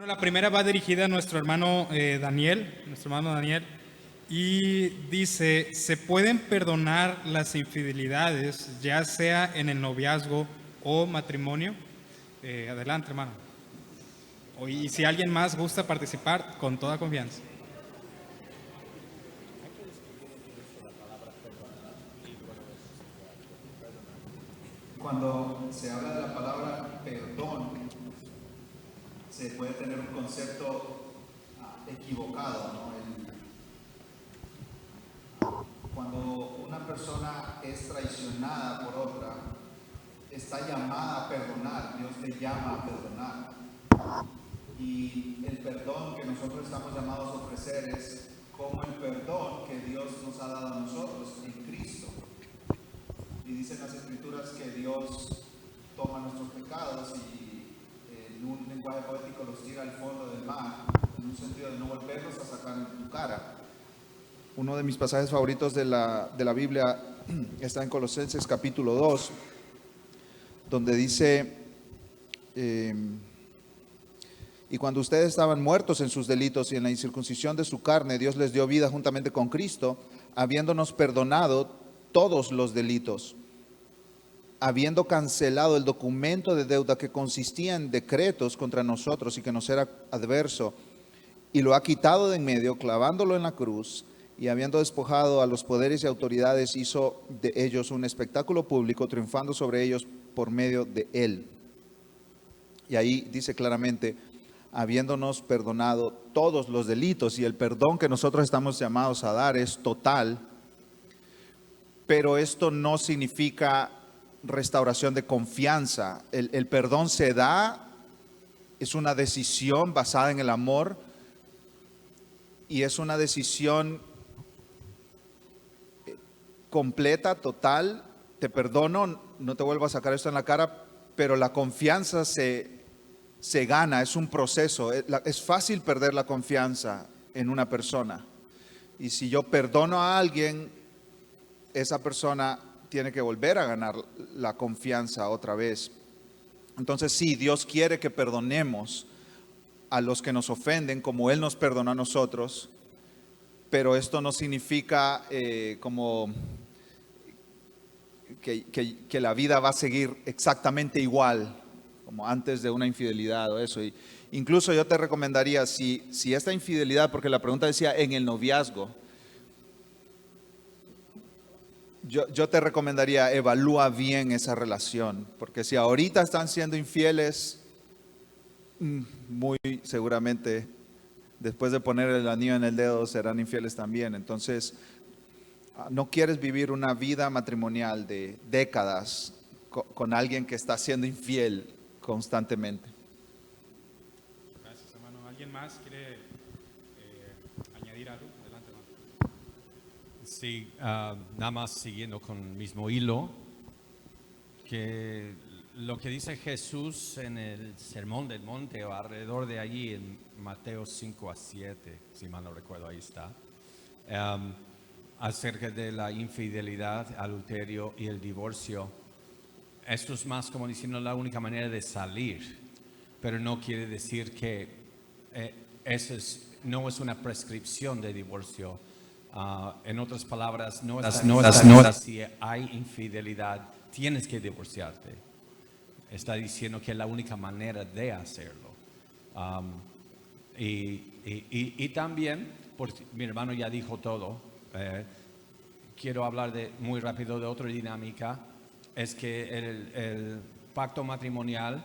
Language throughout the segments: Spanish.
Bueno, la primera va dirigida a nuestro hermano Daniel, y dice, ¿se pueden perdonar las infidelidades, ya sea en el noviazgo o matrimonio? Adelante, hermano. Y si alguien más gusta participar, con toda confianza. Cuando se habla de la palabra perdón, se puede tener un concepto equivocado, ¿no? Cuando una persona es traicionada por otra, está llamada a perdonar, Dios le llama a perdonar. Y el perdón que nosotros estamos llamados a ofrecer es como el perdón que Dios nos ha dado a nosotros en Cristo. Y dicen las Escrituras que Dios toma nuestros pecados y en un lenguaje poético los tira al fondo del mar, en un sentido de no volverlos a sacar en tu cara. Uno de mis pasajes favoritos de la Biblia está en Colosenses capítulo 2, donde dice, y cuando ustedes estaban muertos en sus delitos y en la incircuncisión de su carne, Dios les dio vida juntamente con Cristo, habiéndonos perdonado todos los delitos, habiendo cancelado el documento de deuda que consistía en decretos contra nosotros y que nos era adverso, y lo ha quitado de en medio, clavándolo en la cruz, y habiendo despojado a los poderes y autoridades, hizo de ellos un espectáculo público, triunfando sobre ellos por medio de él. Y ahí dice claramente, habiéndonos perdonado todos los delitos, y el perdón que nosotros estamos llamados a dar es total, pero esto no significa restauración de confianza. El perdón se da, es una decisión basada en el amor, y es una decisión completa, total. Te perdono, no te vuelvo a sacar esto en la cara, pero la confianza se gana, es un proceso. Es fácil perder la confianza en una persona. Y si yo perdono a alguien, esa persona tiene que volver a ganar la confianza otra vez. Entonces sí, Dios quiere que perdonemos a los que nos ofenden como Él nos perdonó a nosotros, pero esto no significa como que la vida va a seguir exactamente igual como antes de una infidelidad o eso. Y incluso yo te recomendaría, si esta infidelidad, porque la pregunta decía en el noviazgo, yo te recomendaría evalúa bien esa relación, porque si ahorita están siendo infieles, muy seguramente después de poner el anillo en el dedo serán infieles también. Entonces, no quieres vivir una vida matrimonial de décadas con alguien que está siendo infiel constantemente. Gracias, hermano. ¿Alguien más quiere añadir algo? Adelante, hermano. Sí, nada más siguiendo con el mismo hilo, que lo que dice Jesús en el Sermón del Monte o alrededor de allí en Mateo 5 a 7, si mal no recuerdo, ahí está, acerca de la infidelidad, adulterio y el divorcio. Esto es más como diciendo la única manera de salir, pero no quiere decir que no es una prescripción de divorcio. En otras palabras, no si hay infidelidad, tienes que divorciarte. Está diciendo que es la única manera de hacerlo. Y también, mi hermano ya dijo todo, quiero hablar muy rápido de otra dinámica, es que el pacto matrimonial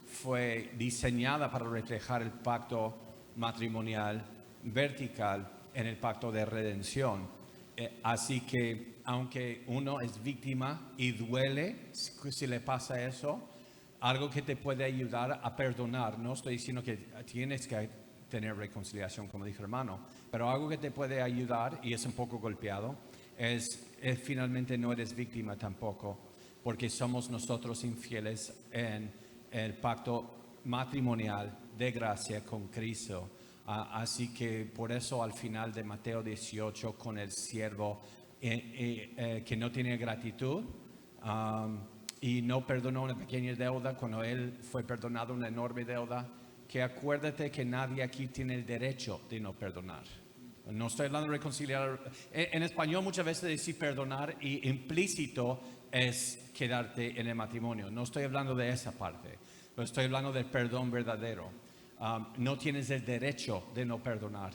fue diseñada para reflejar el pacto matrimonial vertical en el pacto de redención. Así que aunque uno es víctima y duele si le pasa eso, algo que te puede ayudar a perdonar, no estoy diciendo que tienes que tener reconciliación como dijo hermano, pero algo que te puede ayudar y es un poco golpeado es finalmente no eres víctima tampoco, porque somos nosotros infieles en el pacto matrimonial de gracia con Cristo. Así que por eso al final de Mateo 18 con el siervo que no tiene gratitud y no perdonó una pequeña deuda cuando él fue perdonado una enorme deuda, que acuérdate que nadie aquí tiene el derecho de no perdonar. No estoy hablando de reconciliar. En español muchas veces decir perdonar y implícito es quedarte en el matrimonio. No estoy hablando de esa parte, pero estoy hablando del perdón verdadero. No tienes el derecho de no perdonar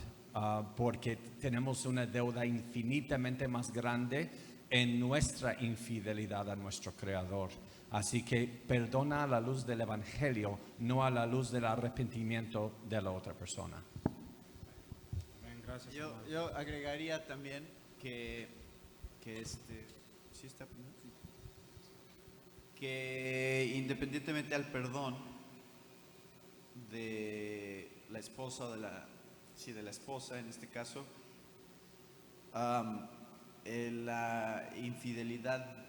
porque tenemos una deuda infinitamente más grande en nuestra infidelidad a nuestro Creador. Así que perdona a la luz del Evangelio, no a la luz del arrepentimiento de la otra persona. Amén. Gracias, hermano. Yo agregaría también que ¿sí está? Que independientemente al perdón de la esposa o de la esposa en este caso, la infidelidad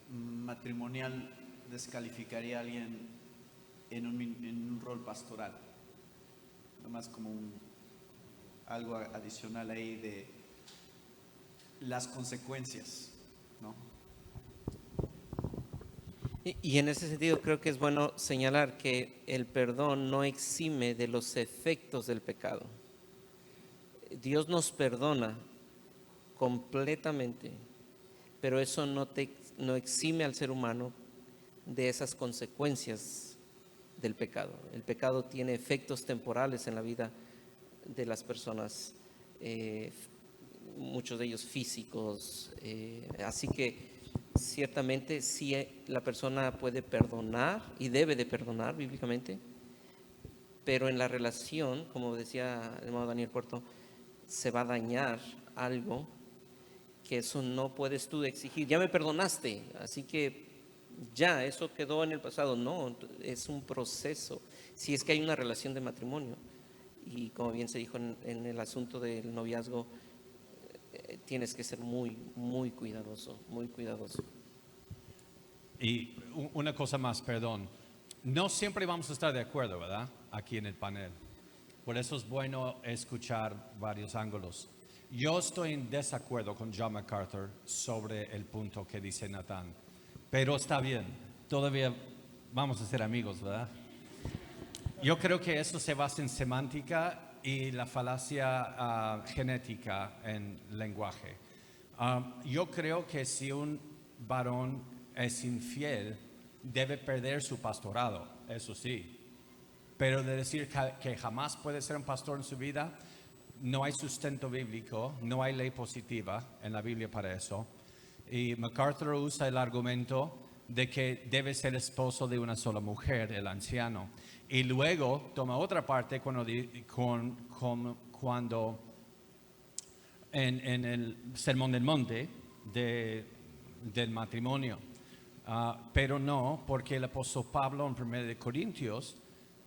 matrimonial descalificaría a alguien en un rol pastoral, nomás como algo adicional ahí de las consecuencias, ¿no? Y en ese sentido creo que es bueno señalar que el perdón no exime de los efectos del pecado. Dios nos perdona completamente, pero eso no exime al ser humano de esas consecuencias del pecado. El pecado tiene efectos temporales en la vida de las personas, muchos de ellos físicos, así que ciertamente sí la persona puede perdonar y debe de perdonar bíblicamente, pero en la relación, como decía el hermano Daniel Puerto, se va a dañar algo que eso no puedes tú exigir. Ya me perdonaste, así que ya, eso quedó en el pasado. No, es un proceso. Si es que hay una relación de matrimonio, y como bien se dijo en el asunto del noviazgo, tienes que ser muy, muy cuidadoso, muy cuidadoso. Y una cosa más, perdón. No siempre vamos a estar de acuerdo, ¿verdad? Aquí en el panel. Por eso es bueno escuchar varios ángulos. Yo estoy en desacuerdo con John MacArthur sobre el punto que dice Natán. Pero está bien, todavía vamos a ser amigos, ¿verdad? Yo creo que eso se basa en semántica y la falacia genética en lenguaje. Yo creo que si un varón es infiel, debe perder su pastorado, eso sí. Pero de decir que jamás puede ser un pastor en su vida, no hay sustento bíblico, no hay ley positiva en la Biblia para eso. Y MacArthur usa el argumento de que debe ser esposo de una sola mujer, el anciano. Y luego toma otra parte cuando en el Sermón del Monte del matrimonio. Pero no, porque el apóstol Pablo en 1 Corintios,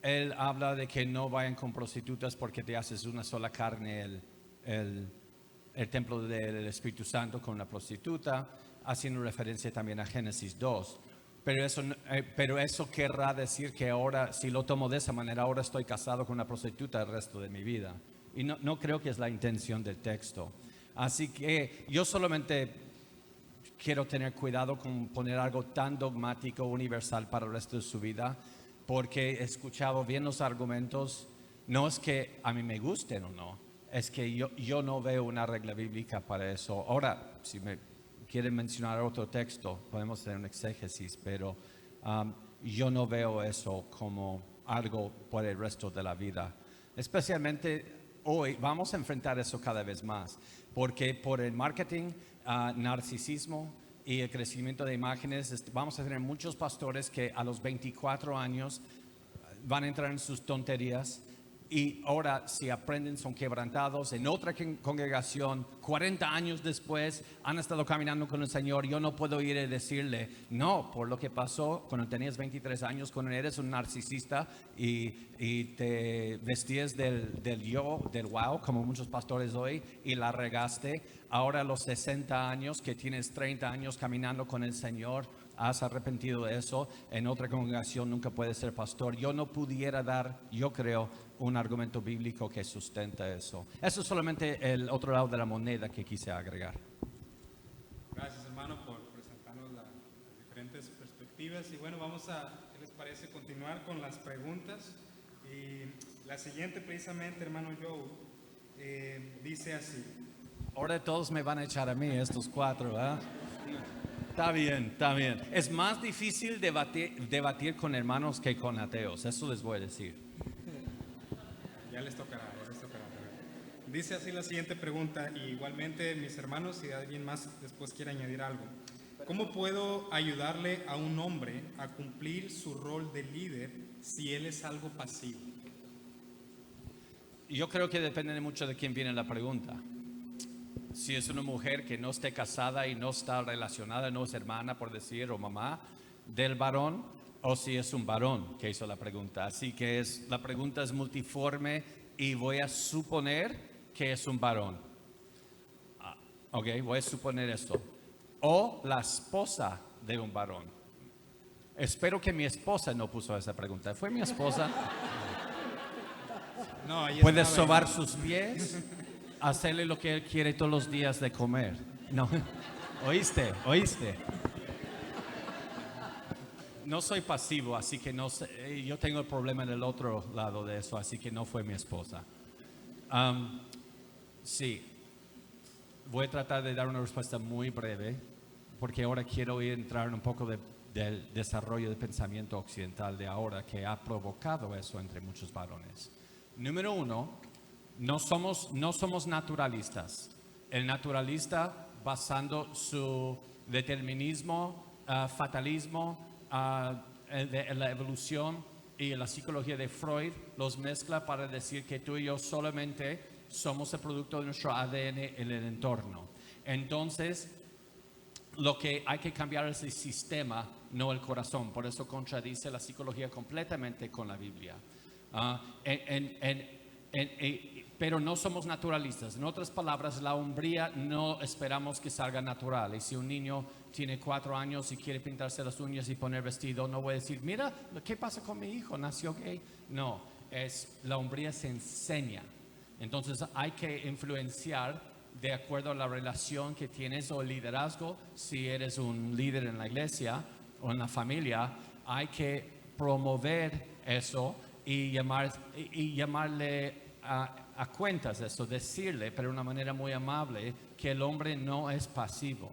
él habla de que no vayan con prostitutas porque te haces una sola carne el templo del Espíritu Santo con la prostituta, haciendo referencia también a Génesis 2. Pero eso querrá decir que ahora, si lo tomo de esa manera, ahora estoy casado con una prostituta el resto de mi vida. Y no creo que es la intención del texto. Así que yo solamente quiero tener cuidado con poner algo tan dogmático, universal para el resto de su vida, porque he escuchado bien los argumentos. No es que a mí me gusten o no, es que yo no veo una regla bíblica para eso. Ahora, si me quieren mencionar otro texto, podemos hacer un exégesis, pero yo no veo eso como algo por el resto de la vida. Especialmente hoy vamos a enfrentar eso cada vez más, porque por el marketing, narcisismo y el crecimiento de imágenes, vamos a tener muchos pastores que a los 24 años van a entrar en sus tonterías y ahora si aprenden son quebrantados. En otra congregación, 40 años después, han estado caminando con el Señor. Yo no puedo ir a decirle, no, por lo que pasó cuando tenías 23 años, cuando eres un narcisista y te vestías del yo, del wow, como muchos pastores hoy, y la regaste. Ahora a los 60 años, que tienes 30 años caminando con el Señor, has arrepentido de eso, en otra congregación nunca puedes ser pastor. Yo no pudiera dar, yo creo, un argumento bíblico que sustenta eso. Eso es solamente el otro lado de la moneda que quise agregar. Gracias, hermano, por presentarnos las diferentes perspectivas. Y bueno, vamos a, ¿qué les parece? Continuar con las preguntas. Y la siguiente precisamente, hermano Joe, dice así. Ahora todos me van a echar a mí, estos cuatro, ¿verdad? Está bien, está bien. Es más difícil debatir con hermanos que con ateos, eso les voy a decir. Ya les tocará, ya les tocará. Dice así la siguiente pregunta, y igualmente mis hermanos, si alguien más después quiere añadir algo. ¿Cómo puedo ayudarle a un hombre a cumplir su rol de líder si él es algo pasivo? Yo creo que depende mucho de quién viene la pregunta. Si es una mujer que no esté casada y no está relacionada, no es hermana, por decir, o mamá del varón, o si es un varón que hizo la pregunta. Así que la pregunta es multiforme y voy a suponer que es un varón. Ok, voy a suponer esto. O la esposa de un varón. Espero que mi esposa no puso esa pregunta. ¿Fue mi esposa? No, ahí ¿Puede estaba, sobar sus pies? Hacerle lo que él quiere todos los días de comer. No. ¿Oíste? No soy pasivo, así que no sé. Yo tengo el problema en el otro lado de eso, así que no fue mi esposa. Sí. Voy a tratar de dar una respuesta muy breve, porque ahora quiero entrar en un poco del desarrollo del pensamiento occidental de ahora que ha provocado eso entre muchos varones. Número uno, no somos naturalistas. El naturalista, basando su determinismo, fatalismo, la evolución y la psicología de Freud, los mezcla para decir que tú y yo solamente somos el producto de nuestro ADN en el entorno. Entonces, lo que hay que cambiar es el sistema, no el corazón. Por eso contradice la psicología completamente con la Biblia. Pero no somos naturalistas. En otras palabras, la hombría no esperamos que salga natural. Y si un niño tiene 4 años y quiere pintarse las uñas y poner vestido, no voy a decir, mira, ¿qué pasa con mi hijo? ¿Nació gay? No, la hombría se enseña. Entonces hay que influenciar de acuerdo a la relación que tienes o el liderazgo. Si eres un líder en la iglesia o en la familia, hay que promover eso y llamarle a cuentas eso, decirle, pero de una manera muy amable, que el hombre no es pasivo.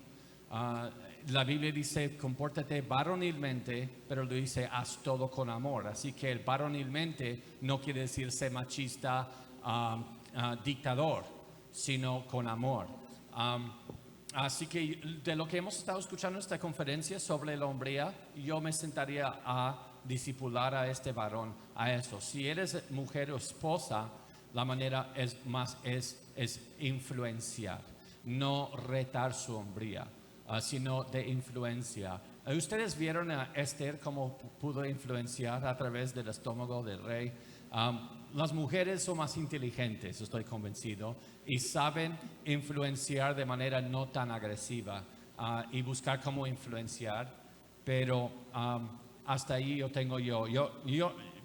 La Biblia dice, compórtate varonilmente, pero lo dice, haz todo con amor. Así que el varonilmente no quiere decir ser machista, dictador, sino con amor. Así que de lo que hemos estado escuchando en esta conferencia sobre la hombría, yo me sentaría a discipular a este varón a eso. Si eres mujer o esposa, la manera es influenciar, no retar su hombría, sino de influencia. ¿Ustedes vieron a Esther cómo pudo influenciar a través del estómago del rey? Las mujeres son más inteligentes, estoy convencido, y saben influenciar de manera no tan agresiva y buscar cómo influenciar, pero hasta ahí yo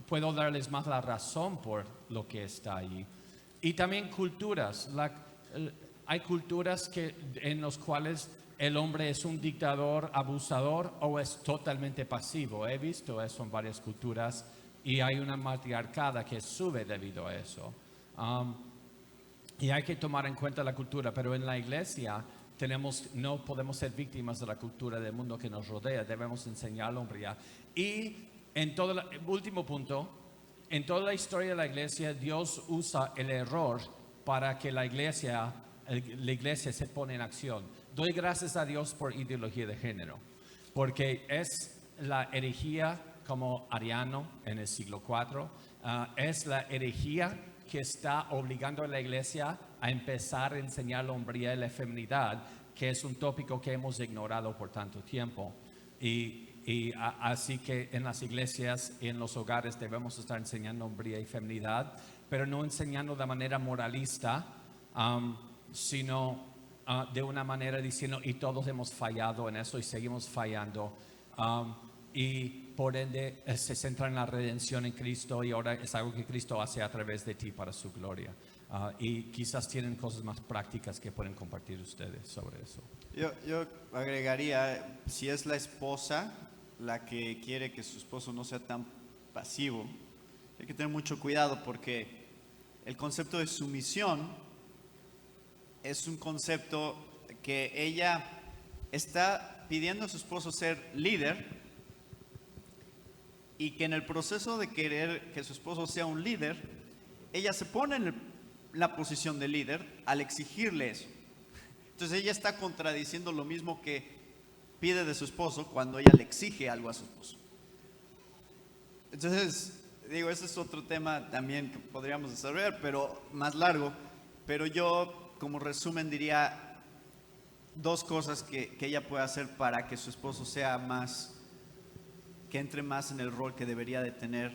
puedo darles más la razón por lo que está allí. Y también culturas. Hay culturas en las cuales el hombre es un dictador, abusador o es totalmente pasivo. He visto eso en varias culturas y hay una matriarcada que sube debido a eso. Y hay que tomar en cuenta la cultura, pero en la iglesia no podemos ser víctimas de la cultura del mundo que nos rodea. Debemos enseñar la hombría. Y último punto, en toda la historia de la iglesia, Dios usa el error para que la iglesia se pone en acción. Doy gracias a Dios por ideología de género, porque es la herejía como Ariano en el siglo IV, es la herejía que está obligando a la iglesia a empezar a enseñar la hombría y la feminidad, que es un tópico que hemos ignorado por tanto tiempo. Así que en las iglesias y en los hogares debemos estar enseñando hombría y feminidad, pero no enseñando de manera moralista, sino de una manera diciendo, y todos hemos fallado en eso y seguimos fallando. Y por ende se centra en la redención en Cristo y ahora es algo que Cristo hace a través de ti para su gloria. Y quizás tienen cosas más prácticas que pueden compartir ustedes sobre eso. Yo agregaría, si es la esposa la que quiere que su esposo no sea tan pasivo, hay que tener mucho cuidado porque el concepto de sumisión es un concepto que ella está pidiendo a su esposo ser líder y que en el proceso de querer que su esposo sea un líder, ella se pone en la posición de líder al exigirle eso. Entonces ella está contradiciendo lo mismo que pide de su esposo cuando ella le exige algo a su esposo. Entonces, digo, ese es otro tema también que podríamos desarrollar, pero más largo. Pero yo, como resumen, diría dos cosas que ella puede hacer para que su esposo sea más, que entre más en el rol que debería de tener.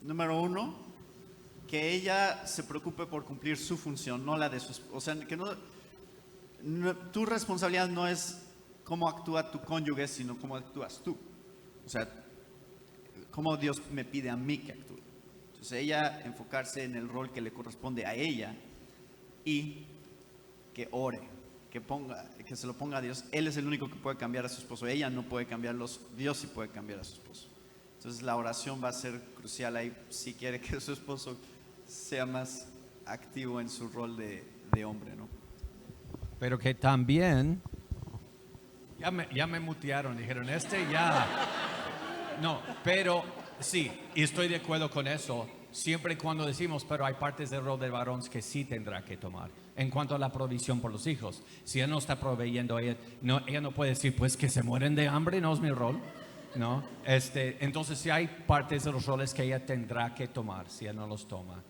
Número uno, que ella se preocupe por cumplir su función, no la de su esposo. O sea, que tu responsabilidad no es cómo actúa tu cónyuge, sino cómo actúas tú. O sea, cómo Dios me pide a mí que actúe. Entonces ella enfocarse en el rol que le corresponde a ella y que ore, que se lo ponga a Dios. Él es el único que puede cambiar a su esposo. Ella no puede cambiarlos, Dios sí puede cambiar a su esposo. Entonces la oración va a ser crucial ahí si quiere que su esposo sea más activo en su rol de hombre, ¿no? Pero que también, ya me mutearon, dijeron, ya. No, pero sí, y estoy de acuerdo con eso, siempre y cuando decimos, pero hay partes del rol del varón que sí tendrá que tomar. En cuanto a la provisión por los hijos, si él no está proveyendo, ella no puede decir, pues que se mueren de hambre, no es mi rol, ¿no? Entonces sí hay partes de los roles que ella tendrá que tomar, si él no los toma.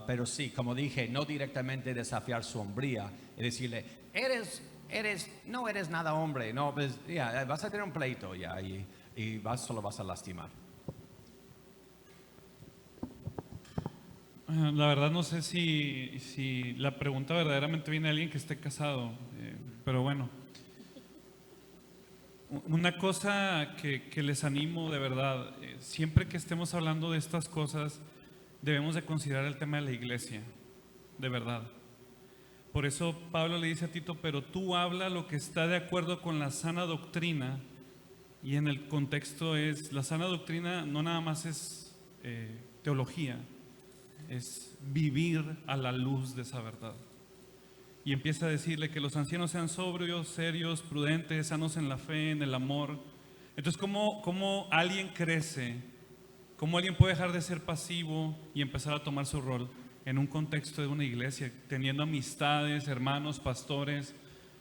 Pero sí, como dije, no directamente desafiar su hombría y decirle, no eres nada hombre, no, pues ya, vas a tener un pleito ya y solo vas a lastimar. La verdad no sé si la pregunta verdaderamente viene de alguien que esté casado, pero bueno. Una cosa que les animo de verdad, siempre que estemos hablando de estas cosas, debemos de considerar el tema de la iglesia, de verdad. Por eso Pablo le dice a Tito, pero tú habla lo que está de acuerdo con la sana doctrina, y en el contexto es, la sana doctrina no nada más es teología, es vivir a la luz de esa verdad. Y empieza a decirle que los ancianos sean sobrios, serios, prudentes, sanos en la fe, en el amor. Entonces, ¿cómo alguien crece? ¿Cómo alguien puede dejar de ser pasivo y empezar a tomar su rol en un contexto de una iglesia, teniendo amistades, hermanos, pastores,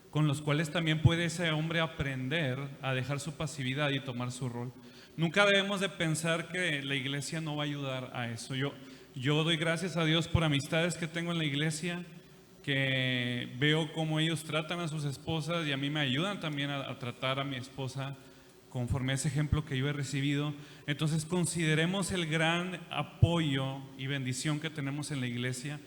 con los cuales también puede ese hombre aprender a dejar su pasividad y tomar su rol? Nunca debemos de pensar que la iglesia no va a ayudar a eso. Yo doy gracias a Dios por amistades que tengo en la iglesia, que veo cómo ellos tratan a sus esposas y a mí me ayudan también a tratar a mi esposa conforme a ese ejemplo que yo he recibido. Entonces consideremos el gran apoyo y bendición que tenemos en la iglesia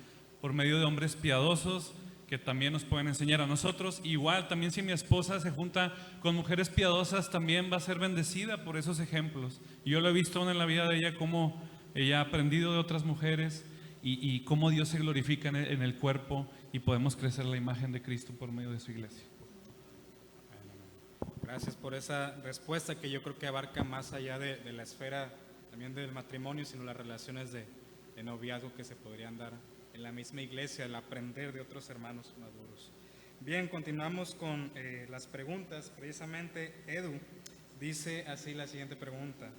por medio de hombres piadosos que también nos pueden enseñar a nosotros. Igual también si mi esposa se junta con mujeres piadosas, también va a ser bendecida por esos ejemplos. Yo lo he visto en la vida de ella, cómo ella ha aprendido de otras mujeres y cómo Dios se glorifica en el cuerpo y podemos crecer la imagen de Cristo por medio de su iglesia. Gracias por esa respuesta que yo creo que abarca más allá de la esfera también del matrimonio, sino las relaciones de noviazgo que se podrían dar en la misma iglesia, el aprender de otros hermanos maduros. Bien, continuamos con las preguntas. Precisamente Edu dice así la siguiente pregunta.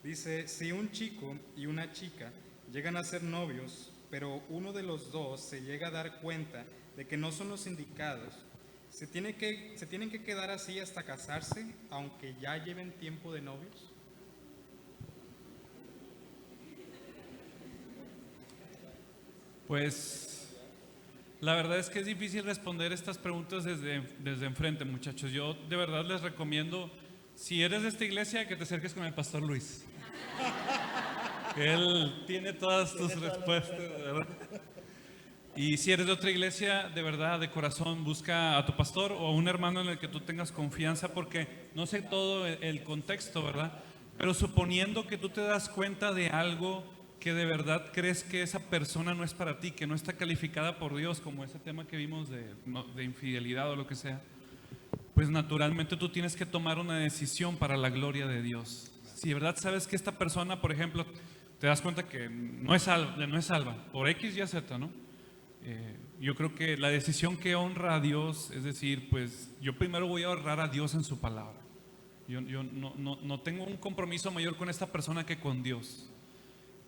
Dice, si un chico y una chica llegan a ser novios, pero uno de los dos se llega a dar cuenta de que no son los indicados, ¿se tienen que quedar así hasta casarse, aunque ya lleven tiempo de novios? Pues la verdad es que es difícil responder estas preguntas desde enfrente, muchachos. Yo de verdad les recomiendo, si eres de esta iglesia, que te acerques con el pastor Luis. Él tiene todas tus respuestas, ¿verdad? Y si eres de otra iglesia, de verdad, de corazón, busca a tu pastor o a un hermano en el que tú tengas confianza, porque no sé todo el contexto, ¿verdad? Pero suponiendo que tú te das cuenta de algo que de verdad crees que esa persona no es para ti, que no está calificada por Dios, como ese tema que vimos de infidelidad o lo que sea, pues naturalmente tú tienes que tomar una decisión para la gloria de Dios. Si de verdad sabes que esta persona, por ejemplo, te das cuenta que no es salva, por X y Z, ¿no? Yo creo que la decisión que honra a Dios, es decir, pues yo primero voy a honrar a Dios en su palabra. Yo no tengo un compromiso mayor con esta persona que con Dios.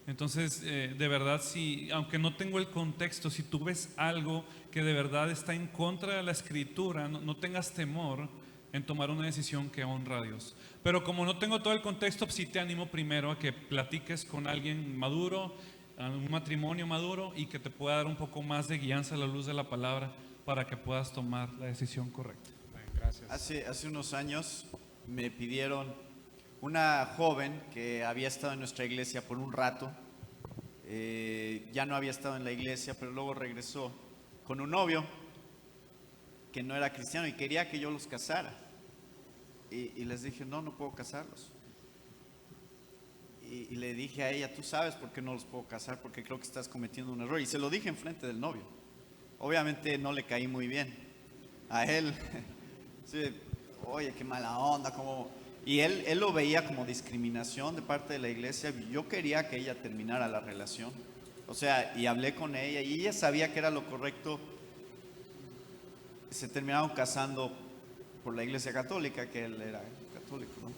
Entonces, de verdad, si, aunque no tengo el contexto, si tú ves algo que de verdad está en contra de la Escritura, no tengas temor en tomar una decisión que honra a Dios. Pero como no tengo todo el contexto, pues sí te animo primero a que platiques con alguien maduro, a un matrimonio maduro, y que te pueda dar un poco más de guianza a la luz de la palabra para que puedas tomar la decisión correcta. Gracias. Hace unos años me pidieron una joven que había estado en nuestra iglesia por un rato, ya no había estado en la iglesia, pero luego regresó con un novio que no era cristiano y quería que yo los casara. Y les dije, no puedo casarlos. Y le dije a ella, tú sabes por qué no los puedo casar, porque creo que estás cometiendo un error. Y se lo dije enfrente del novio. Obviamente no le caí muy bien a él. Sí, oye, qué mala onda, como... Y él lo veía como discriminación de parte de la iglesia. Yo quería que ella terminara la relación. O sea, y hablé con ella y ella sabía que era lo correcto. Se terminaron casando por la iglesia católica, que él era católico, ¿no?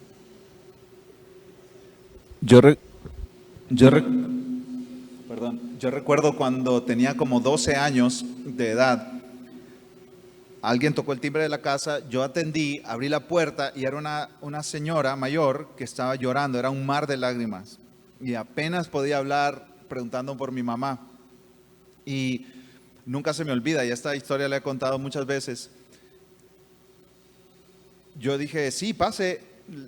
Yo recuerdo cuando tenía como 12 años de edad, alguien tocó el timbre de la casa, yo atendí, abrí la puerta y era una señora mayor que estaba llorando, era un mar de lágrimas y apenas podía hablar preguntando por mi mamá. Y nunca se me olvida, y esta historia la he contado muchas veces. Yo dije, sí, pase,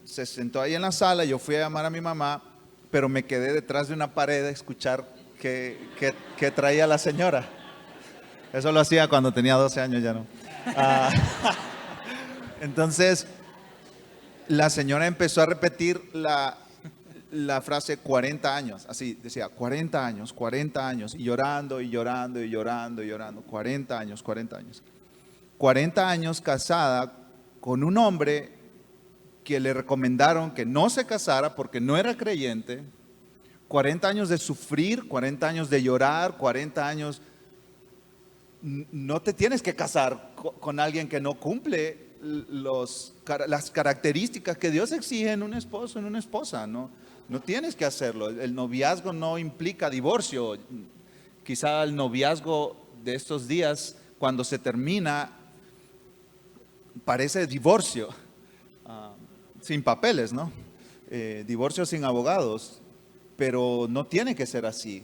se sentó ahí en la sala, yo fui a llamar a mi mamá, pero me quedé detrás de una pared a escuchar qué traía la señora. Eso lo hacía cuando tenía 12 años, ya no. Entonces, la señora empezó a repetir la frase 40 años, así decía, 40 años, y llorando, y llorando, y llorando, y llorando, 40 años. 40 años casada con un hombre que le recomendaron que no se casara porque no era creyente, 40 años de sufrir, 40 años de llorar, 40 años... No te tienes que casar con alguien que no cumple las características que Dios exige en un esposo, en una esposa, ¿no? No tienes que hacerlo. El noviazgo no implica divorcio. Quizá el noviazgo de estos días, cuando se termina, parece divorcio, sin papeles, ¿no? Divorcio sin abogados, pero no tiene que ser así.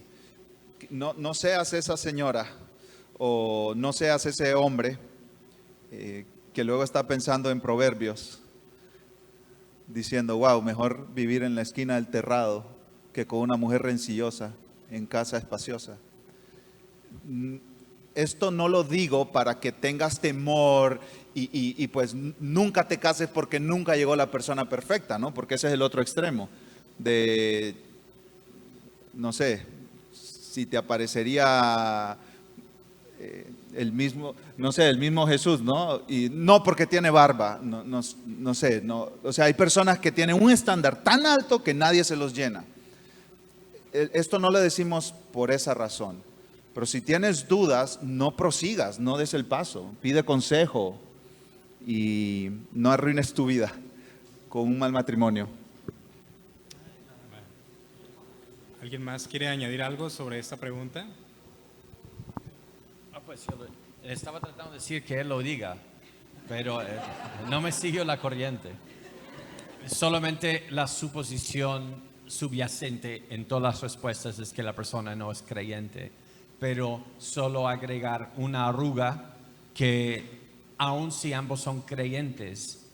No seas esa señora o no seas ese hombre que luego está pensando en proverbios, diciendo, wow, mejor vivir en la esquina del terrado que con una mujer rencillosa en casa espaciosa. Esto no lo digo para que tengas temor y pues nunca te cases porque nunca llegó la persona perfecta, ¿no? Porque ese es el otro extremo de, no sé, si te aparecería el mismo Jesús, ¿no? Y no porque tiene barba, no sé, no, o sea, hay personas que tienen un estándar tan alto que nadie se los llena. Esto no le decimos por esa razón, pero si tienes dudas, no prosigas, no des el paso, pide consejo y no arruines tu vida con un mal matrimonio. ¿Alguien más quiere añadir algo sobre esta pregunta? Pues yo estaba tratando de decir que él lo diga, pero no me siguió la corriente. Solamente la suposición subyacente en todas las respuestas es que la persona no es creyente, pero solo agregar una arruga que aun si ambos son creyentes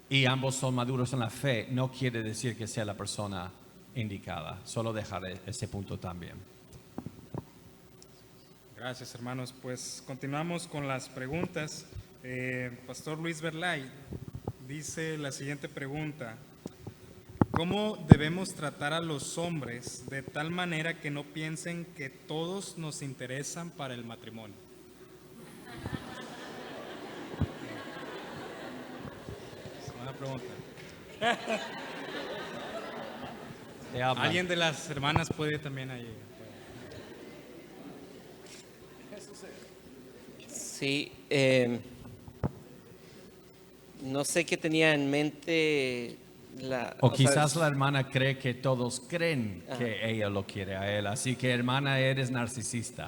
y ambos son maduros en la fe, no quiere decir que sea la persona indicada. Solo dejar ese punto también. Gracias, hermanos. Pues continuamos con las preguntas. Pastor Luis Berlay dice la siguiente pregunta: ¿cómo debemos tratar a los hombres de tal manera que no piensen que todos nos interesan para el matrimonio? Es una pregunta. Te hablan. Alguien de las hermanas puede también ahí. Sí, no sé qué tenía en mente O sea, quizás la hermana cree que todos creen que ella lo quiere a él. Así que, hermana, eres narcisista.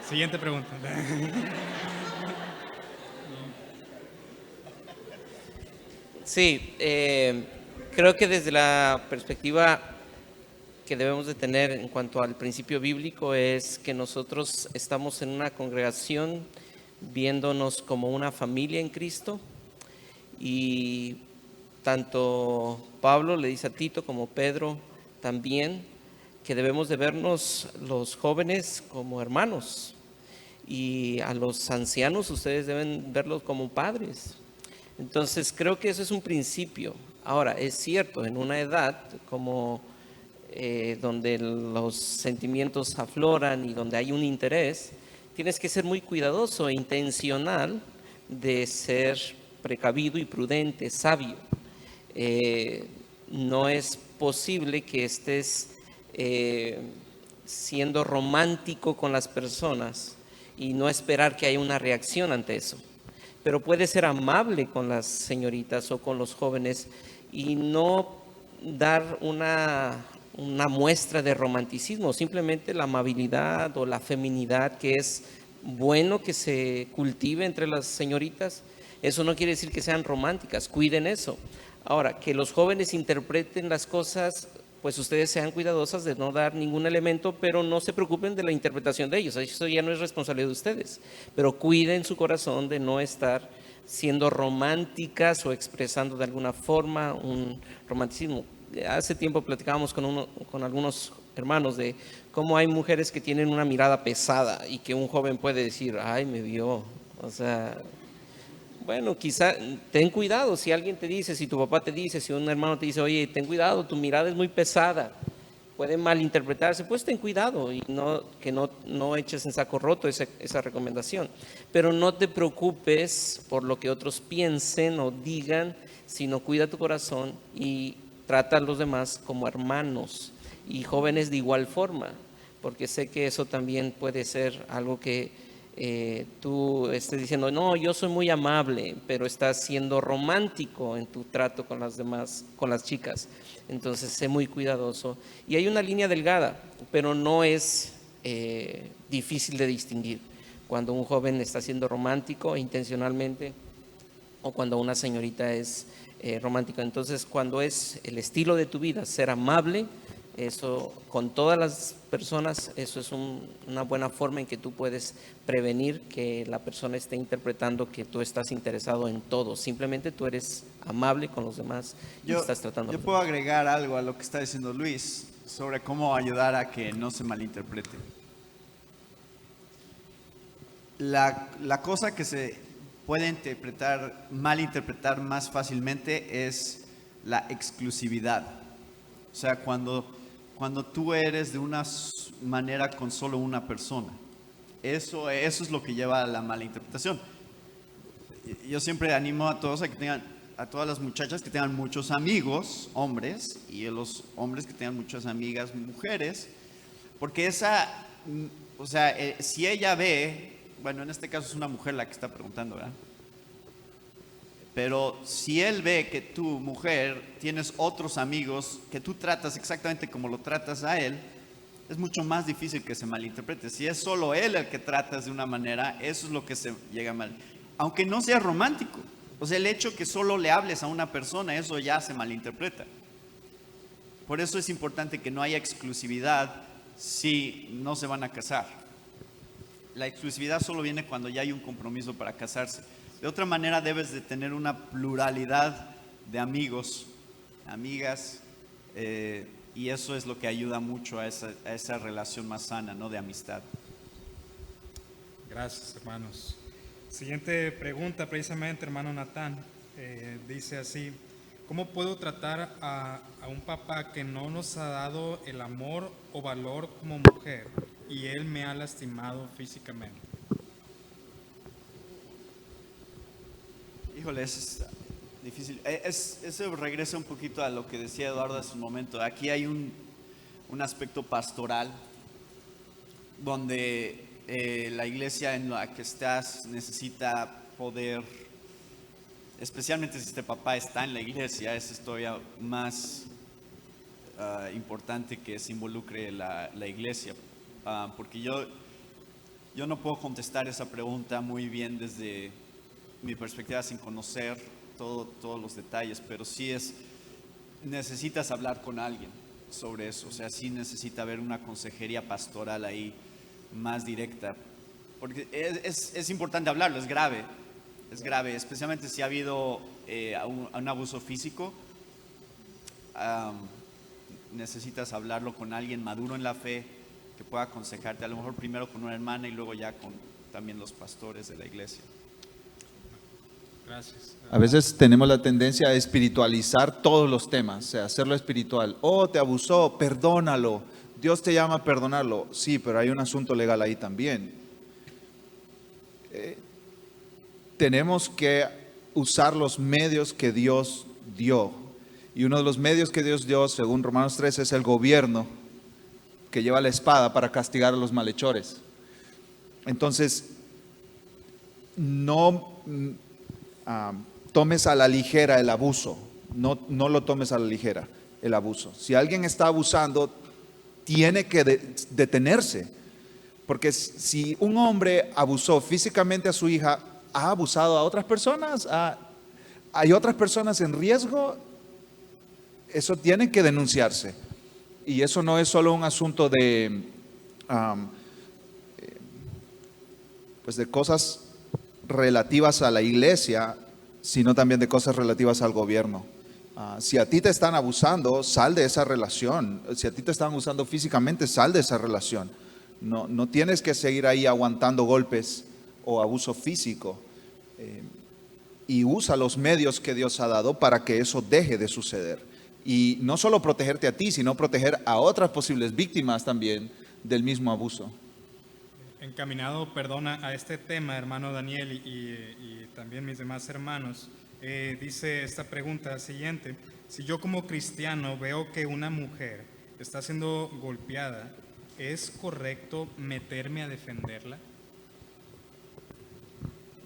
Siguiente pregunta. sí, creo que desde la perspectiva que debemos de tener en cuanto al principio bíblico es que nosotros estamos en una congregación viéndonos como una familia en Cristo, y tanto Pablo le dice a Tito como Pedro también que debemos de vernos los jóvenes como hermanos, y a los ancianos ustedes deben verlos como padres. Entonces creo que eso es un principio. Ahora, es cierto, en una edad como donde los sentimientos afloran y donde hay un interés, tienes que ser muy cuidadoso e intencional de ser precavido y prudente, sabio. No es posible que estés siendo romántico con las personas y no esperar que haya una reacción ante eso. Pero puedes ser amable con las señoritas o con los jóvenes y no dar una muestra de romanticismo, simplemente la amabilidad o la feminidad, que es bueno que se cultive entre las señoritas. Eso no quiere decir que sean románticas, cuiden eso. Ahora, que los jóvenes interpreten las cosas, pues ustedes sean cuidadosas de no dar ningún elemento, pero no se preocupen de la interpretación de ellos. Eso ya no es responsabilidad de ustedes. Pero cuiden su corazón de no estar siendo románticas o expresando de alguna forma un romanticismo. Hace tiempo platicábamos con algunos hermanos de cómo hay mujeres que tienen una mirada pesada y que un joven puede decir, ay, me vio. O sea, bueno, quizá ten cuidado si alguien te dice, si tu papá te dice, si un hermano te dice, oye, ten cuidado, tu mirada es muy pesada, puede malinterpretarse, pues ten cuidado y que no eches en saco roto esa recomendación. Pero no te preocupes por lo que otros piensen o digan, sino cuida tu corazón y trata a los demás como hermanos, y jóvenes de igual forma, porque sé que eso también puede ser algo que tú estés diciendo, no, yo soy muy amable, pero estás siendo romántico en tu trato con las demás, con las chicas. Entonces, sé muy cuidadoso. Y hay una línea delgada, pero no es difícil de distinguir cuando un joven está siendo romántico intencionalmente o cuando una señorita es romántica. Entonces, cuando es el estilo de tu vida ser amable, eso con todas las personas, eso es una buena forma en que tú puedes prevenir que la persona esté interpretando que tú estás interesado en todo. Simplemente tú eres amable con los demás y estás tratando. Yo puedo agregar algo a lo que está diciendo Luis sobre cómo ayudar a que no se malinterprete. La cosa que se puede malinterpretar más fácilmente es la exclusividad. O sea, cuando tú eres de una manera con solo una persona, eso es lo que lleva a la mala interpretación. Yo siempre animo a todos a todas las muchachas que tengan muchos amigos, hombres, y a los hombres que tengan muchas amigas, mujeres, porque si ella ve, bueno, en este caso es una mujer la que está preguntando, ¿verdad? Pero si él ve que tú, mujer, tienes otros amigos que tú tratas exactamente como lo tratas a él, es mucho más difícil que se malinterprete. Si es solo él el que tratas de una manera, eso es lo que se llega mal. Aunque no sea romántico. O sea, el hecho que solo le hables a una persona, eso ya se malinterpreta. Por eso es importante que no haya exclusividad si no se van a casar. La exclusividad solo viene cuando ya hay un compromiso para casarse. De otra manera debes de tener una pluralidad de amigos, amigas, y eso es lo que ayuda mucho a esa relación más sana, ¿no? De amistad. Gracias, hermanos. Siguiente pregunta, precisamente, hermano Natán. Dice así, ¿cómo puedo tratar a un papá que no nos ha dado el amor o valor como mujer y él me ha lastimado físicamente? Híjole, difícil. Eso regresa un poquito a lo que decía Eduardo hace un momento. Aquí hay un aspecto pastoral donde la iglesia en la que estás necesita poder, especialmente si este papá está en la iglesia, es todavía más importante que se involucre la iglesia, porque yo no puedo contestar esa pregunta muy bien desde mi perspectiva sin conocer todos los detalles, pero sí necesitas hablar con alguien sobre eso, o sea, sí necesita haber una consejería pastoral ahí más directa, porque es importante hablarlo, es grave, especialmente si ha habido un abuso físico. Necesitas hablarlo con alguien maduro en la fe que pueda aconsejarte, a lo mejor primero con una hermana y luego ya con también los pastores de la iglesia. Gracias. A veces tenemos la tendencia a espiritualizar todos los temas, o sea, hacerlo espiritual. Oh, te abusó, perdónalo. Dios te llama a perdonarlo. Sí, pero hay un asunto legal ahí también. Tenemos que usar los medios que Dios dio. Y uno de los medios que Dios dio, según Romanos 3, es el gobierno que lleva la espada para castigar a los malhechores. Entonces, no tomes a la ligera el abuso. No lo tomes a la ligera el abuso. Si alguien está abusando, tiene que detenerse. Porque si un hombre abusó físicamente a su hija, ha abusado a otras personas, hay otras personas en riesgo, eso tiene que denunciarse. Y eso no es solo un asunto de cosas relativas a la iglesia, sino también de cosas relativas al gobierno. Si a ti te están abusando, sal de esa relación. Si a ti te están abusando físicamente, sal de esa relación. No tienes que seguir ahí aguantando golpes o abuso físico. Y usa los medios que Dios ha dado para que eso deje de suceder. Y no solo protegerte a ti, sino proteger a otras posibles víctimas también del mismo abuso. Encaminado, perdona, a este tema, hermano Daniel, y también mis demás hermanos, dice esta pregunta siguiente: si yo como cristiano veo que una mujer está siendo golpeada, ¿es correcto meterme a defenderla?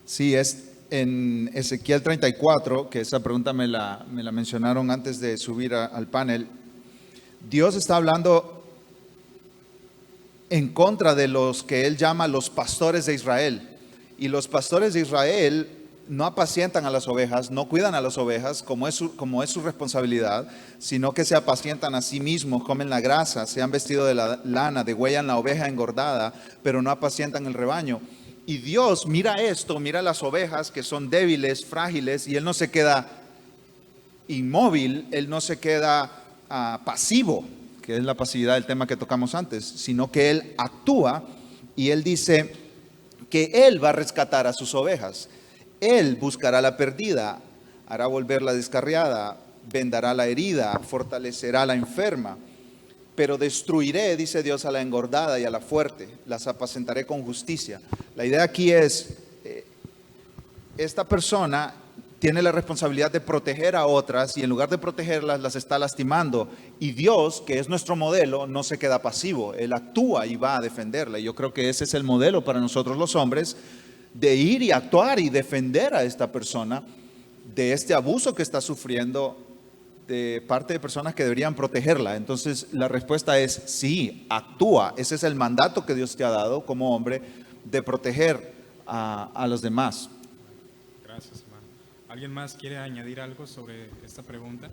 Sí, es en Ezequiel 34, que esa pregunta me la mencionaron antes de subir al panel. Dios está hablando en contra de los que Él llama los pastores de Israel. Y los pastores de Israel no apacientan a las ovejas, no cuidan a las ovejas como es su responsabilidad, sino que se apacientan a sí mismos, comen la grasa, se han vestido de la lana, degüellan la oveja engordada, pero no apacientan el rebaño. Y Dios mira esto, mira las ovejas que son débiles, frágiles, y Él no se queda inmóvil, Él no se queda pasivo, que es la pasividad del tema que tocamos antes, sino que Él actúa y Él dice que Él va a rescatar a sus ovejas. Él buscará la perdida, hará volver la descarriada, vendará la herida, fortalecerá la enferma. Pero destruiré, dice Dios, a la engordada y a la fuerte, las apacentaré con justicia. La idea aquí es, esta persona tiene la responsabilidad de proteger a otras y en lugar de protegerlas, las está lastimando. Y Dios, que es nuestro modelo, no se queda pasivo, Él actúa y va a defenderla. Y yo creo que ese es el modelo para nosotros los hombres, de ir y actuar y defender a esta persona de este abuso que está sufriendo de parte de personas que deberían protegerla. Entonces la respuesta es sí, actúa. Ese es el mandato que Dios te ha dado como hombre, de proteger a los demás. Gracias, hermano. ¿Alguien más quiere añadir algo sobre esta pregunta?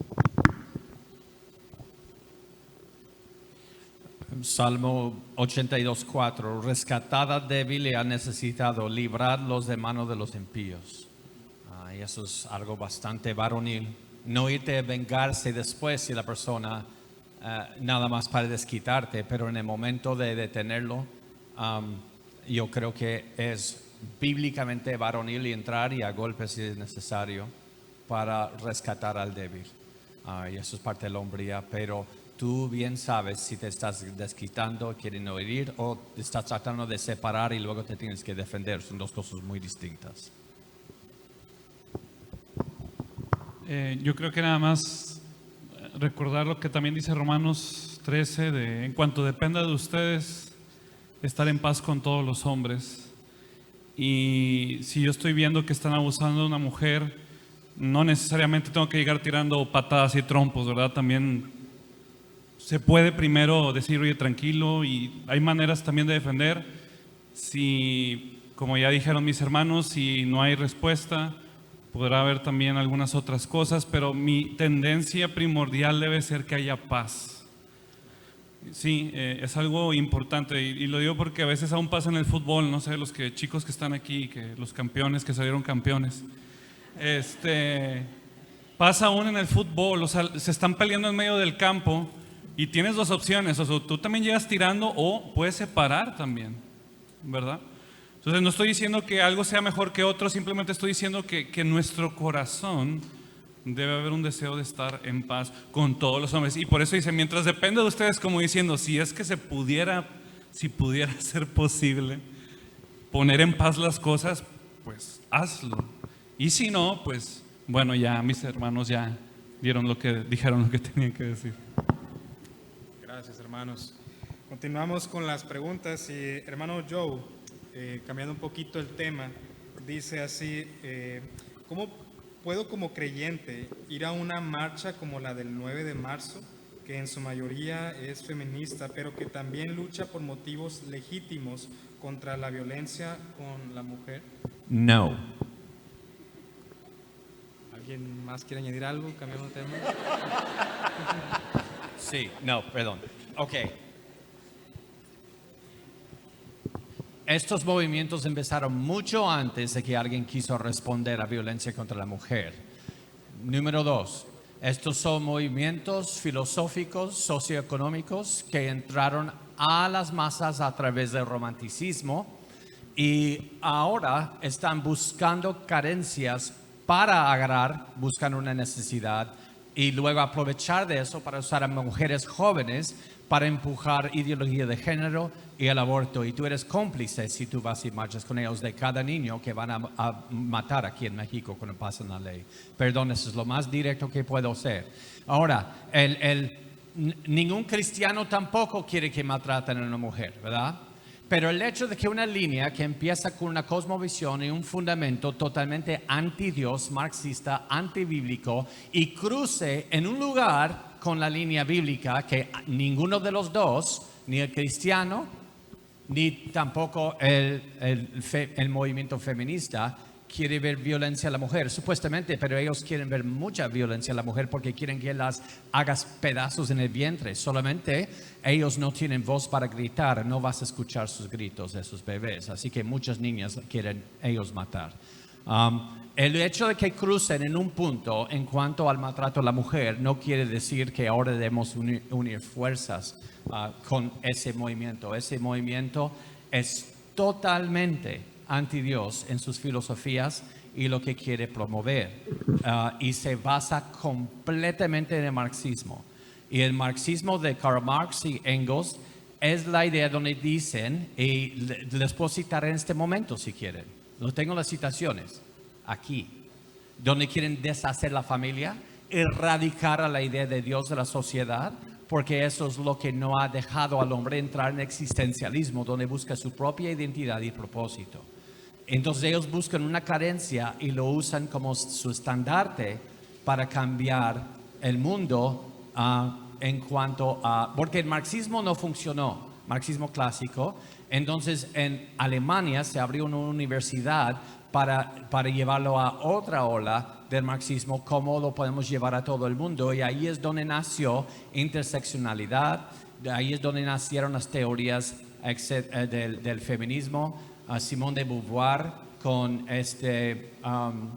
Salmo 82:4, rescatada débil y ha necesitado librarlos de mano de los impíos. Y eso es algo bastante varonil. No irte a vengarse después si la persona nada más para desquitarte, pero en el momento de detenerlo, yo creo que es bíblicamente varonil y entrar y a golpes si es necesario para rescatar al débil. Y eso es parte de la hombría, pero tú bien sabes si te estás desquitando, queriendo herir, o estás tratando de separar y luego te tienes que defender. Son dos cosas muy distintas. Yo creo que nada más recordar lo que también dice Romanos 13, en cuanto dependa de ustedes, estar en paz con todos los hombres. Y si yo estoy viendo que están abusando de una mujer, no necesariamente tengo que llegar tirando patadas y trompos, ¿verdad? También se puede primero decir, oye, tranquilo, y hay maneras también de defender. Si, como ya dijeron mis hermanos, si no hay respuesta, podrá haber también algunas otras cosas, pero mi tendencia primordial debe ser que haya paz. Sí, es algo importante y lo digo porque a veces aún pasa en el fútbol, no sé, chicos que están aquí, que los campeones que salieron campeones, pasa aún en el fútbol, o sea, se están peleando en medio del campo y tienes dos opciones, o sea, tú también llegas tirando o puedes separar también, ¿verdad? Entonces no estoy diciendo que algo sea mejor que otro, simplemente estoy diciendo que en nuestro corazón debe haber un deseo de estar en paz con todos los hombres. Y por eso dice, mientras depende de ustedes, como diciendo, si es que si pudiera ser posible poner en paz las cosas, pues hazlo. Y si no, pues bueno, ya mis hermanos ya dijeron lo que tenían que decir. Gracias, hermanos. Continuamos con las preguntas. Y hermano Joe, cambiando un poquito el tema, dice así, ¿cómo puedo como creyente ir a una marcha como la del 9 de marzo, que en su mayoría es feminista, pero que también lucha por motivos legítimos contra la violencia con la mujer? No. ¿Alguien más quiere añadir algo? Cambiamos de tema. Sí, no, perdón. Ok. Estos movimientos empezaron mucho antes de que alguien quiso responder a violencia contra la mujer. Número 2, estos son movimientos filosóficos, socioeconómicos que entraron a las masas a través del romanticismo y ahora están buscando carencias para agarrar, buscan una necesidad y luego aprovechar de eso para usar a mujeres jóvenes para empujar ideología de género y el aborto. Y tú eres cómplice si tú vas y marchas con ellos de cada niño que van a matar aquí en México cuando pasen la ley. Perdón, eso es lo más directo que puedo hacer. Ahora, ningún cristiano tampoco quiere que maltraten a una mujer, ¿verdad? Pero el hecho de que una línea que empieza con una cosmovisión y un fundamento totalmente anti-Dios, marxista, antibíblico, y cruce en un lugar con la línea bíblica que ninguno de los dos, ni el cristiano, ni tampoco el movimiento feminista, quiere ver violencia a la mujer, supuestamente, pero ellos quieren ver mucha violencia a la mujer porque quieren que las hagas pedazos en el vientre. Solamente ellos no tienen voz para gritar, no vas a escuchar sus gritos de sus bebés. Así que muchas niñas quieren ellos matar. El hecho de que crucen en un punto en cuanto al maltrato a la mujer no quiere decir que ahora debemos unir fuerzas con ese movimiento. Ese movimiento es totalmente anti Dios en sus filosofías y lo que quiere promover y se basa completamente en el marxismo y el marxismo de Karl Marx y Engels es la idea donde dicen, y les puedo citar en este momento si quieren, no tengo las citaciones aquí, donde quieren deshacer la familia, erradicar a la idea de Dios de la sociedad, porque eso es lo que no ha dejado al hombre entrar en existencialismo, donde busca su propia identidad y propósito. Entonces ellos buscan una carencia y lo usan como su estandarte para cambiar el mundo en cuanto a... Porque el marxismo no funcionó, marxismo clásico. Entonces en Alemania se abrió una universidad para llevarlo a otra ola del marxismo, cómo lo podemos llevar a todo el mundo. Y ahí es donde nació interseccionalidad, ahí es donde nacieron las teorías del feminismo, Simone de Beauvoir con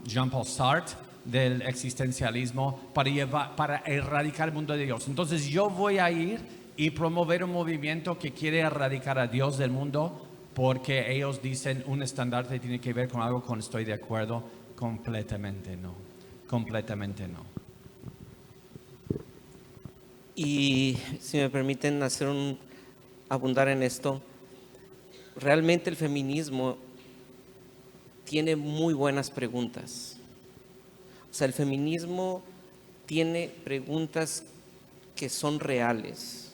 Jean-Paul Sartre del existencialismo para erradicar el mundo de Dios. Entonces yo voy a ir y promover un movimiento que quiere erradicar a Dios del mundo porque ellos dicen un estandarte tiene que ver con algo con estoy de acuerdo. Completamente no, completamente no. Y si me permiten abundar en esto, realmente el feminismo tiene muy buenas preguntas. O sea, el feminismo tiene preguntas que son reales.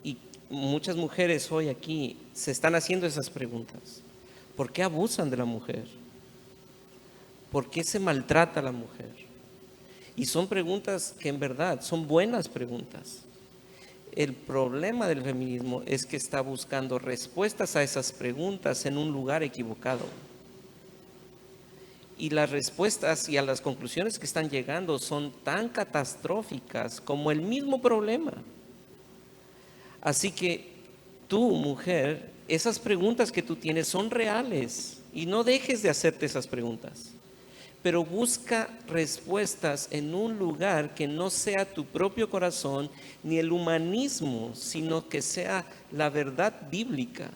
Y muchas mujeres hoy aquí se están haciendo esas preguntas. ¿Por qué abusan de la mujer? ¿Por qué se maltrata a la mujer? Y son preguntas que en verdad son buenas preguntas. El problema del feminismo es que está buscando respuestas a esas preguntas en un lugar equivocado. Y las respuestas y a las conclusiones que están llegando son tan catastróficas como el mismo problema. Así que tú, mujer, esas preguntas que tú tienes son reales y no dejes de hacerte esas preguntas. Pero busca respuestas en un lugar que no sea tu propio corazón ni el humanismo, sino que sea la verdad bíblica.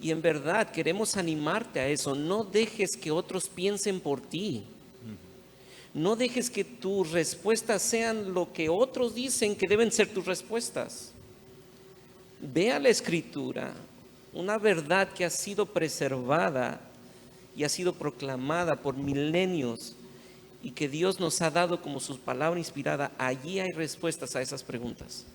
Y en verdad queremos animarte a eso. No dejes que otros piensen por ti. No dejes que tus respuestas sean lo que otros dicen que deben ser tus respuestas. Ve a la Escritura, una verdad que ha sido preservada y ha sido proclamada por milenios y que Dios nos ha dado como su palabra inspirada. Allí hay respuestas a esas preguntas.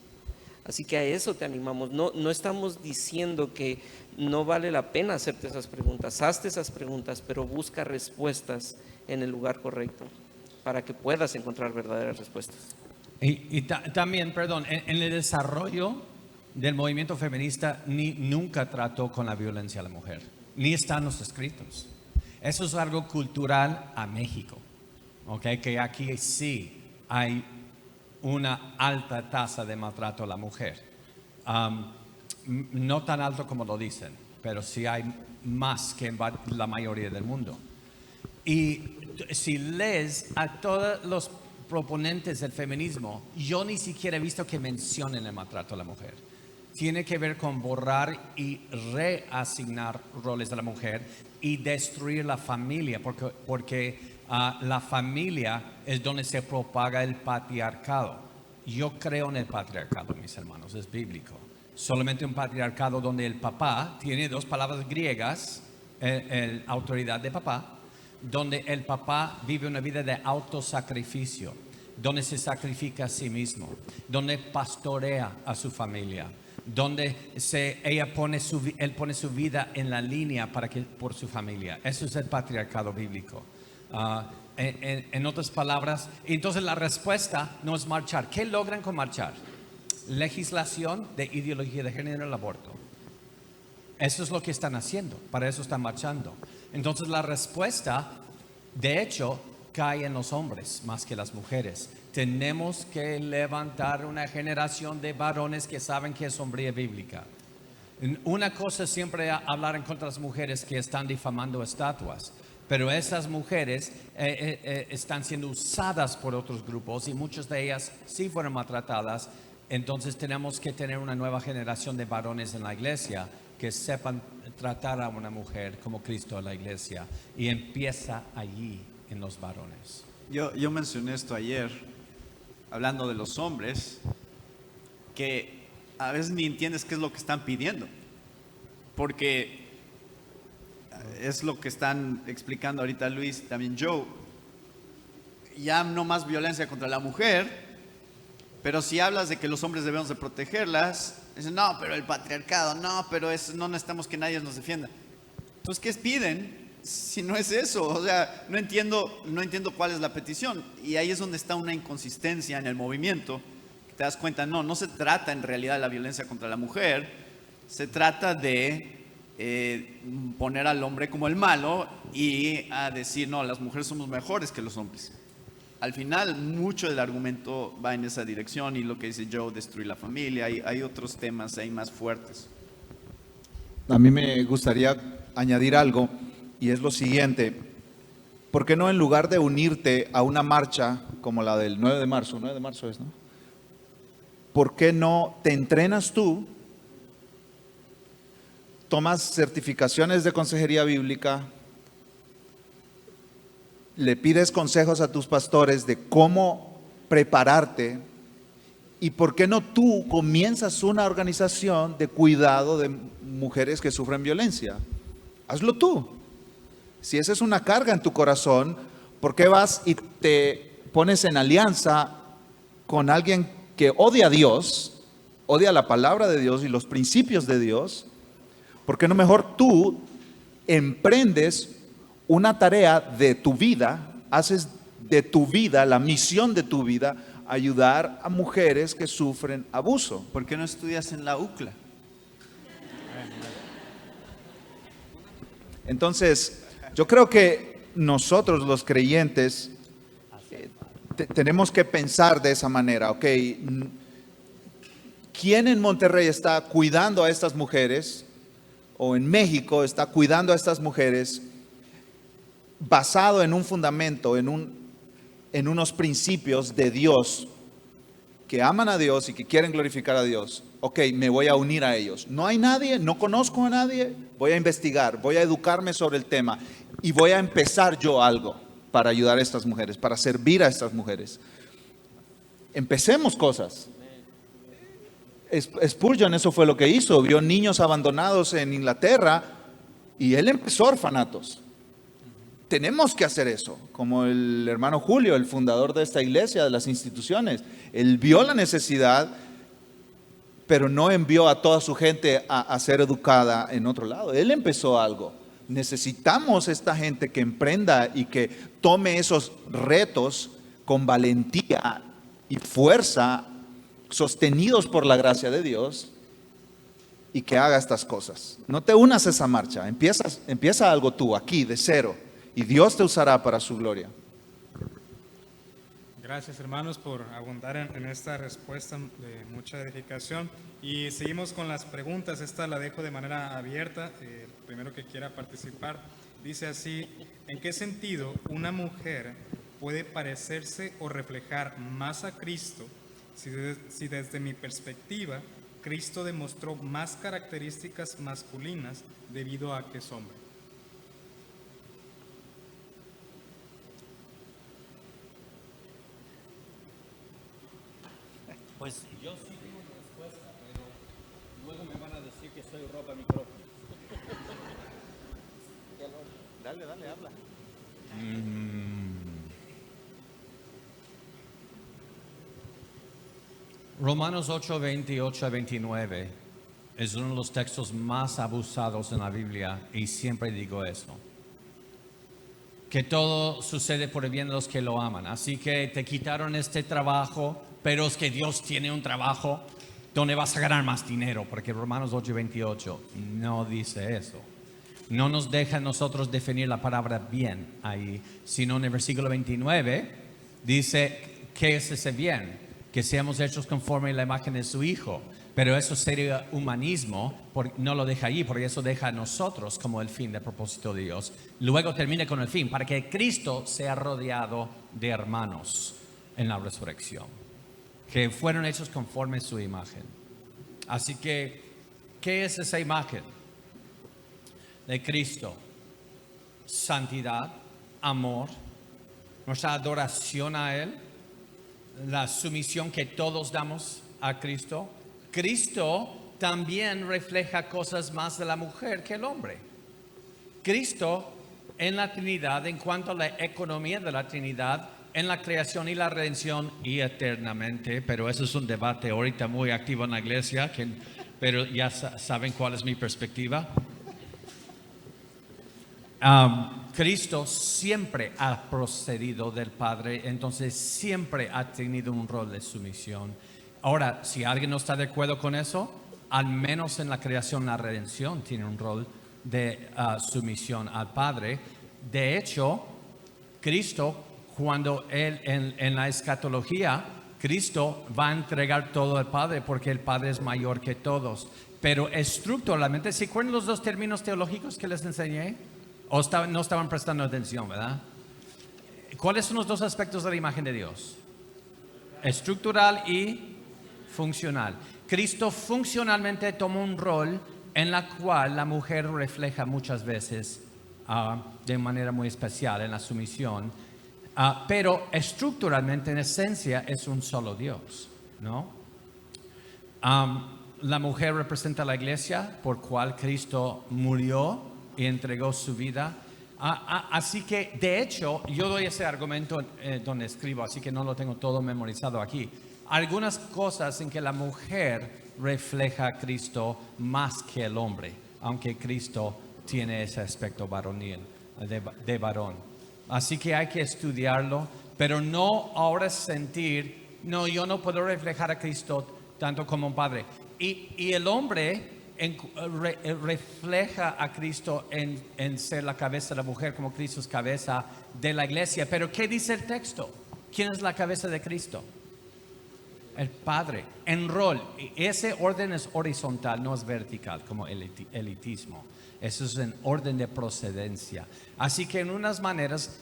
Así que a eso te animamos. No estamos diciendo que no vale la pena hacerte esas preguntas. Hazte esas preguntas, pero busca respuestas en el lugar correcto para que puedas encontrar verdaderas respuestas. Y también, perdón, en el desarrollo del movimiento feminista nunca trató con la violencia a la mujer, ni está en los escritos. Eso es algo cultural a México, ¿ok? Que aquí sí hay una alta tasa de maltrato a la mujer. No tan alto como lo dicen, pero sí hay más que en la mayoría del mundo. Y si lees a todos los proponentes del feminismo, yo ni siquiera he visto que mencionen el maltrato a la mujer. Tiene que ver con borrar y reasignar roles de la mujer y destruir la familia, porque la familia es donde se propaga el patriarcado. Yo creo en el patriarcado, mis hermanos, es bíblico. Solamente un patriarcado donde el papá tiene dos palabras griegas, autoridad de papá, donde el papá vive una vida de autosacrificio, donde se sacrifica a sí mismo, donde pastorea a su familia, donde él pone su vida en la línea por su familia. Eso es el patriarcado bíblico. En otras palabras, entonces la respuesta no es marchar. ¿Qué logran con marchar? Legislación de ideología de género en el aborto. Eso es lo que están haciendo, para eso están marchando. Entonces la respuesta, de hecho, cae en los hombres más que las mujeres. Tenemos que levantar una generación de varones que saben que es hombría bíblica. Una cosa es siempre hablar en contra de las mujeres que están difamando estatuas, pero esas mujeres están siendo usadas por otros grupos y muchas de ellas sí fueron maltratadas. Entonces tenemos que tener una nueva generación de varones en la iglesia que sepan tratar a una mujer como Cristo a la iglesia, y empieza allí en los varones. Yo mencioné esto ayer, hablando de los hombres, que a veces ni entiendes qué es lo que están pidiendo, porque es lo que están explicando ahorita Luis, también Joe. Ya no más violencia contra la mujer, pero si hablas de que los hombres debemos de protegerlas, dicen, no, pero el patriarcado, no, pero no necesitamos que nadie nos defienda. Entonces, ¿qué piden si no es eso? O sea, no entiendo cuál es la petición. Y ahí es donde está una inconsistencia en el movimiento. Te das cuenta, no se trata en realidad de la violencia contra la mujer, se trata de poner al hombre como el malo y a decir, no, las mujeres somos mejores que los hombres. Al final, mucho del argumento va en esa dirección, y lo que dice Joe, destruir la familia, hay otros temas ahí más fuertes. A mí me gustaría añadir algo, y es lo siguiente. ¿Por qué no, en lugar de unirte a una marcha como la del 9 de marzo, 9 de marzo es, ¿no? ¿Por qué no te entrenas tú, tomas certificaciones de consejería bíblica, le pides consejos a tus pastores de cómo prepararte, y por qué no tú comienzas una organización de cuidado de mujeres que sufren violencia? Hazlo tú. Si esa es una carga en tu corazón, ¿por qué vas y te pones en alianza con alguien que odia a Dios, odia la palabra de Dios y los principios de Dios? ¿Por qué no mejor tú emprendes una tarea de tu vida, haces de tu vida, la misión de tu vida, ayudar a mujeres que sufren abuso? ¿Por qué no estudias en la UCLA? Entonces, yo creo que nosotros los creyentes tenemos que pensar de esa manera, ¿ok? ¿Quién en Monterrey está cuidando a estas mujeres? O en México está cuidando a estas mujeres basado en un fundamento, en unos principios de Dios, que aman a Dios y que quieren glorificar a Dios. Ok, me voy a unir a ellos. No hay nadie, no conozco a nadie, voy a investigar, voy a educarme sobre el tema y voy a empezar yo algo para ayudar a estas mujeres, para servir a estas mujeres. Empecemos cosas. Spurgeon eso fue lo que hizo, vio niños abandonados en Inglaterra y él empezó orfanatos. Tenemos que hacer eso, como el hermano Julio, el fundador de esta iglesia, de las instituciones. Él vio la necesidad, pero no envió a toda su gente a ser educada en otro lado. Él empezó algo. Necesitamos esta gente que emprenda y que tome esos retos con valentía y fuerza, sostenidos por la gracia de Dios, y que haga estas cosas. No te unas a esa marcha, empieza algo tú aquí de cero y Dios te usará para su gloria. Gracias, hermanos, por abundar en esta respuesta de mucha edificación. Y seguimos con las preguntas. Esta la dejo de manera abierta. El primero que quiera participar dice así: ¿en qué sentido una mujer puede parecerse o reflejar más a Cristo si desde mi perspectiva Cristo demostró más características masculinas debido a que es hombre? Pues yo sí tengo una respuesta, pero luego me van a decir que soy roba micrófono. Dale, habla. Romanos 8, 28 a 29 es uno de los textos más abusados en la Biblia y siempre digo eso. Que todo sucede por el bien de los que lo aman. Así que te quitaron este trabajo, pero es que Dios tiene un trabajo donde vas a ganar más dinero, porque Romanos 8, 28 no dice eso. No nos deja a nosotros definir la palabra bien ahí, sino en el versículo 29 dice, ¿qué es ese bien? Que seamos hechos conforme a la imagen de su Hijo. Pero eso sería humanismo, no lo deja allí, porque eso deja a nosotros como el fin del propósito de Dios. Luego termina con el fin, para que Cristo sea rodeado de hermanos en la resurrección, que fueron hechos conforme a su imagen. Así que, ¿qué es esa imagen de Cristo? Santidad, amor, nuestra adoración a Él, la sumisión que todos damos a Cristo. Cristo también refleja cosas más de la mujer que el hombre. Cristo en la Trinidad, en cuanto a la economía de la Trinidad, en la creación y la redención y eternamente, pero eso es un debate ahorita muy activo en la iglesia, pero ya saben cuál es mi perspectiva. Cristo siempre ha procedido del Padre, entonces siempre ha tenido un rol de sumisión. Ahora, si alguien no está de acuerdo con eso, al menos en la creación, la redención tiene un rol de sumisión al Padre. De hecho, Cristo, cuando Él en la escatología, Cristo va a entregar todo al Padre porque el Padre es mayor que todos. Pero estructuralmente, ¿se acuerdan los dos términos teológicos que les enseñé? ¿O no estaban prestando atención, verdad? ¿Cuáles son los dos aspectos de la imagen de Dios? Estructural y funcional. Cristo funcionalmente toma un rol en la cual la mujer refleja muchas veces de manera muy especial en la sumisión, pero estructuralmente, en esencia, es un solo Dios, ¿no? La mujer representa a la iglesia por cual Cristo murió y entregó su vida. Así que, de hecho, yo doy ese argumento donde escribo, así que no lo tengo todo memorizado aquí. Algunas cosas en que la mujer refleja a Cristo más que el hombre, aunque Cristo tiene ese aspecto varonil, de varón. Así que hay que estudiarlo, pero no ahora sentir, no, yo no puedo reflejar a Cristo tanto como un padre. Y el hombre refleja a Cristo en ser la cabeza de la mujer, como Cristo es cabeza de la iglesia. Pero ¿qué dice el texto? ¿Quién es la cabeza de Cristo? El Padre, en rol. Ese orden es horizontal, no es vertical, como elitismo. Eso es en orden de procedencia. Así que en unas maneras,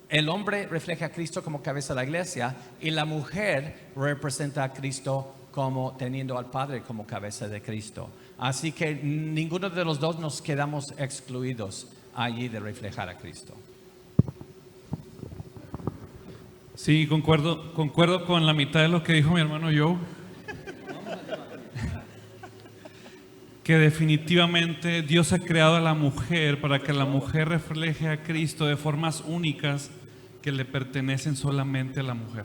el hombre refleja a Cristo como cabeza de la iglesia y la mujer representa a Cristo como teniendo al Padre como cabeza de Cristo. Así que ninguno de los dos nos quedamos excluidos allí de reflejar a Cristo. Sí, concuerdo con la mitad de lo que dijo mi hermano Joe. Que definitivamente Dios ha creado a la mujer para que la mujer refleje a Cristo de formas únicas que le pertenecen solamente a la mujer.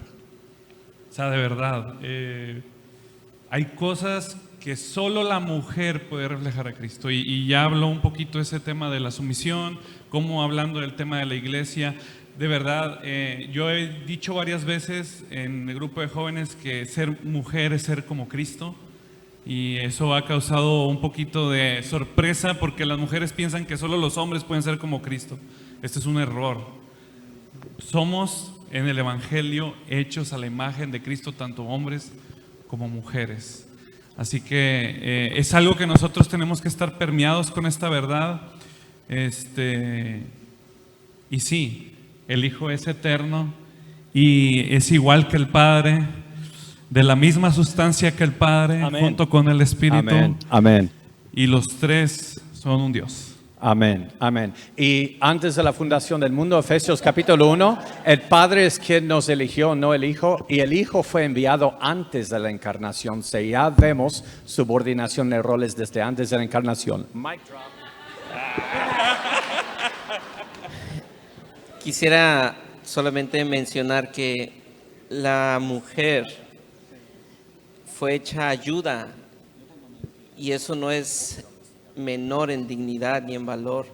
O sea, de verdad, hay cosas que solo la mujer puede reflejar a Cristo. Y ya habló un poquito de ese tema de la sumisión, como hablando del tema de la iglesia. De verdad, yo he dicho varias veces en el grupo de jóvenes que ser mujer es ser como Cristo. Y eso ha causado un poquito de sorpresa porque las mujeres piensan que solo los hombres pueden ser como Cristo. Este es un error. Somos en el Evangelio hechos a la imagen de Cristo, tanto hombres como mujeres. Así que es algo que nosotros tenemos que estar permeados con esta verdad. Y sí, el Hijo es eterno y es igual que el Padre, de la misma sustancia que el Padre, Amén. junto con el Espíritu. Amén, amén. Y los tres son un Dios. Amén, amén. Y antes de la fundación del mundo, Efesios capítulo 1, el Padre es quien nos eligió, no el Hijo, y el Hijo fue enviado antes de la encarnación. O sea, ya vemos subordinación de roles desde antes de la encarnación. Mic drop. Quisiera solamente mencionar que la mujer fue hecha ayuda y eso no es menor en dignidad ni en valor,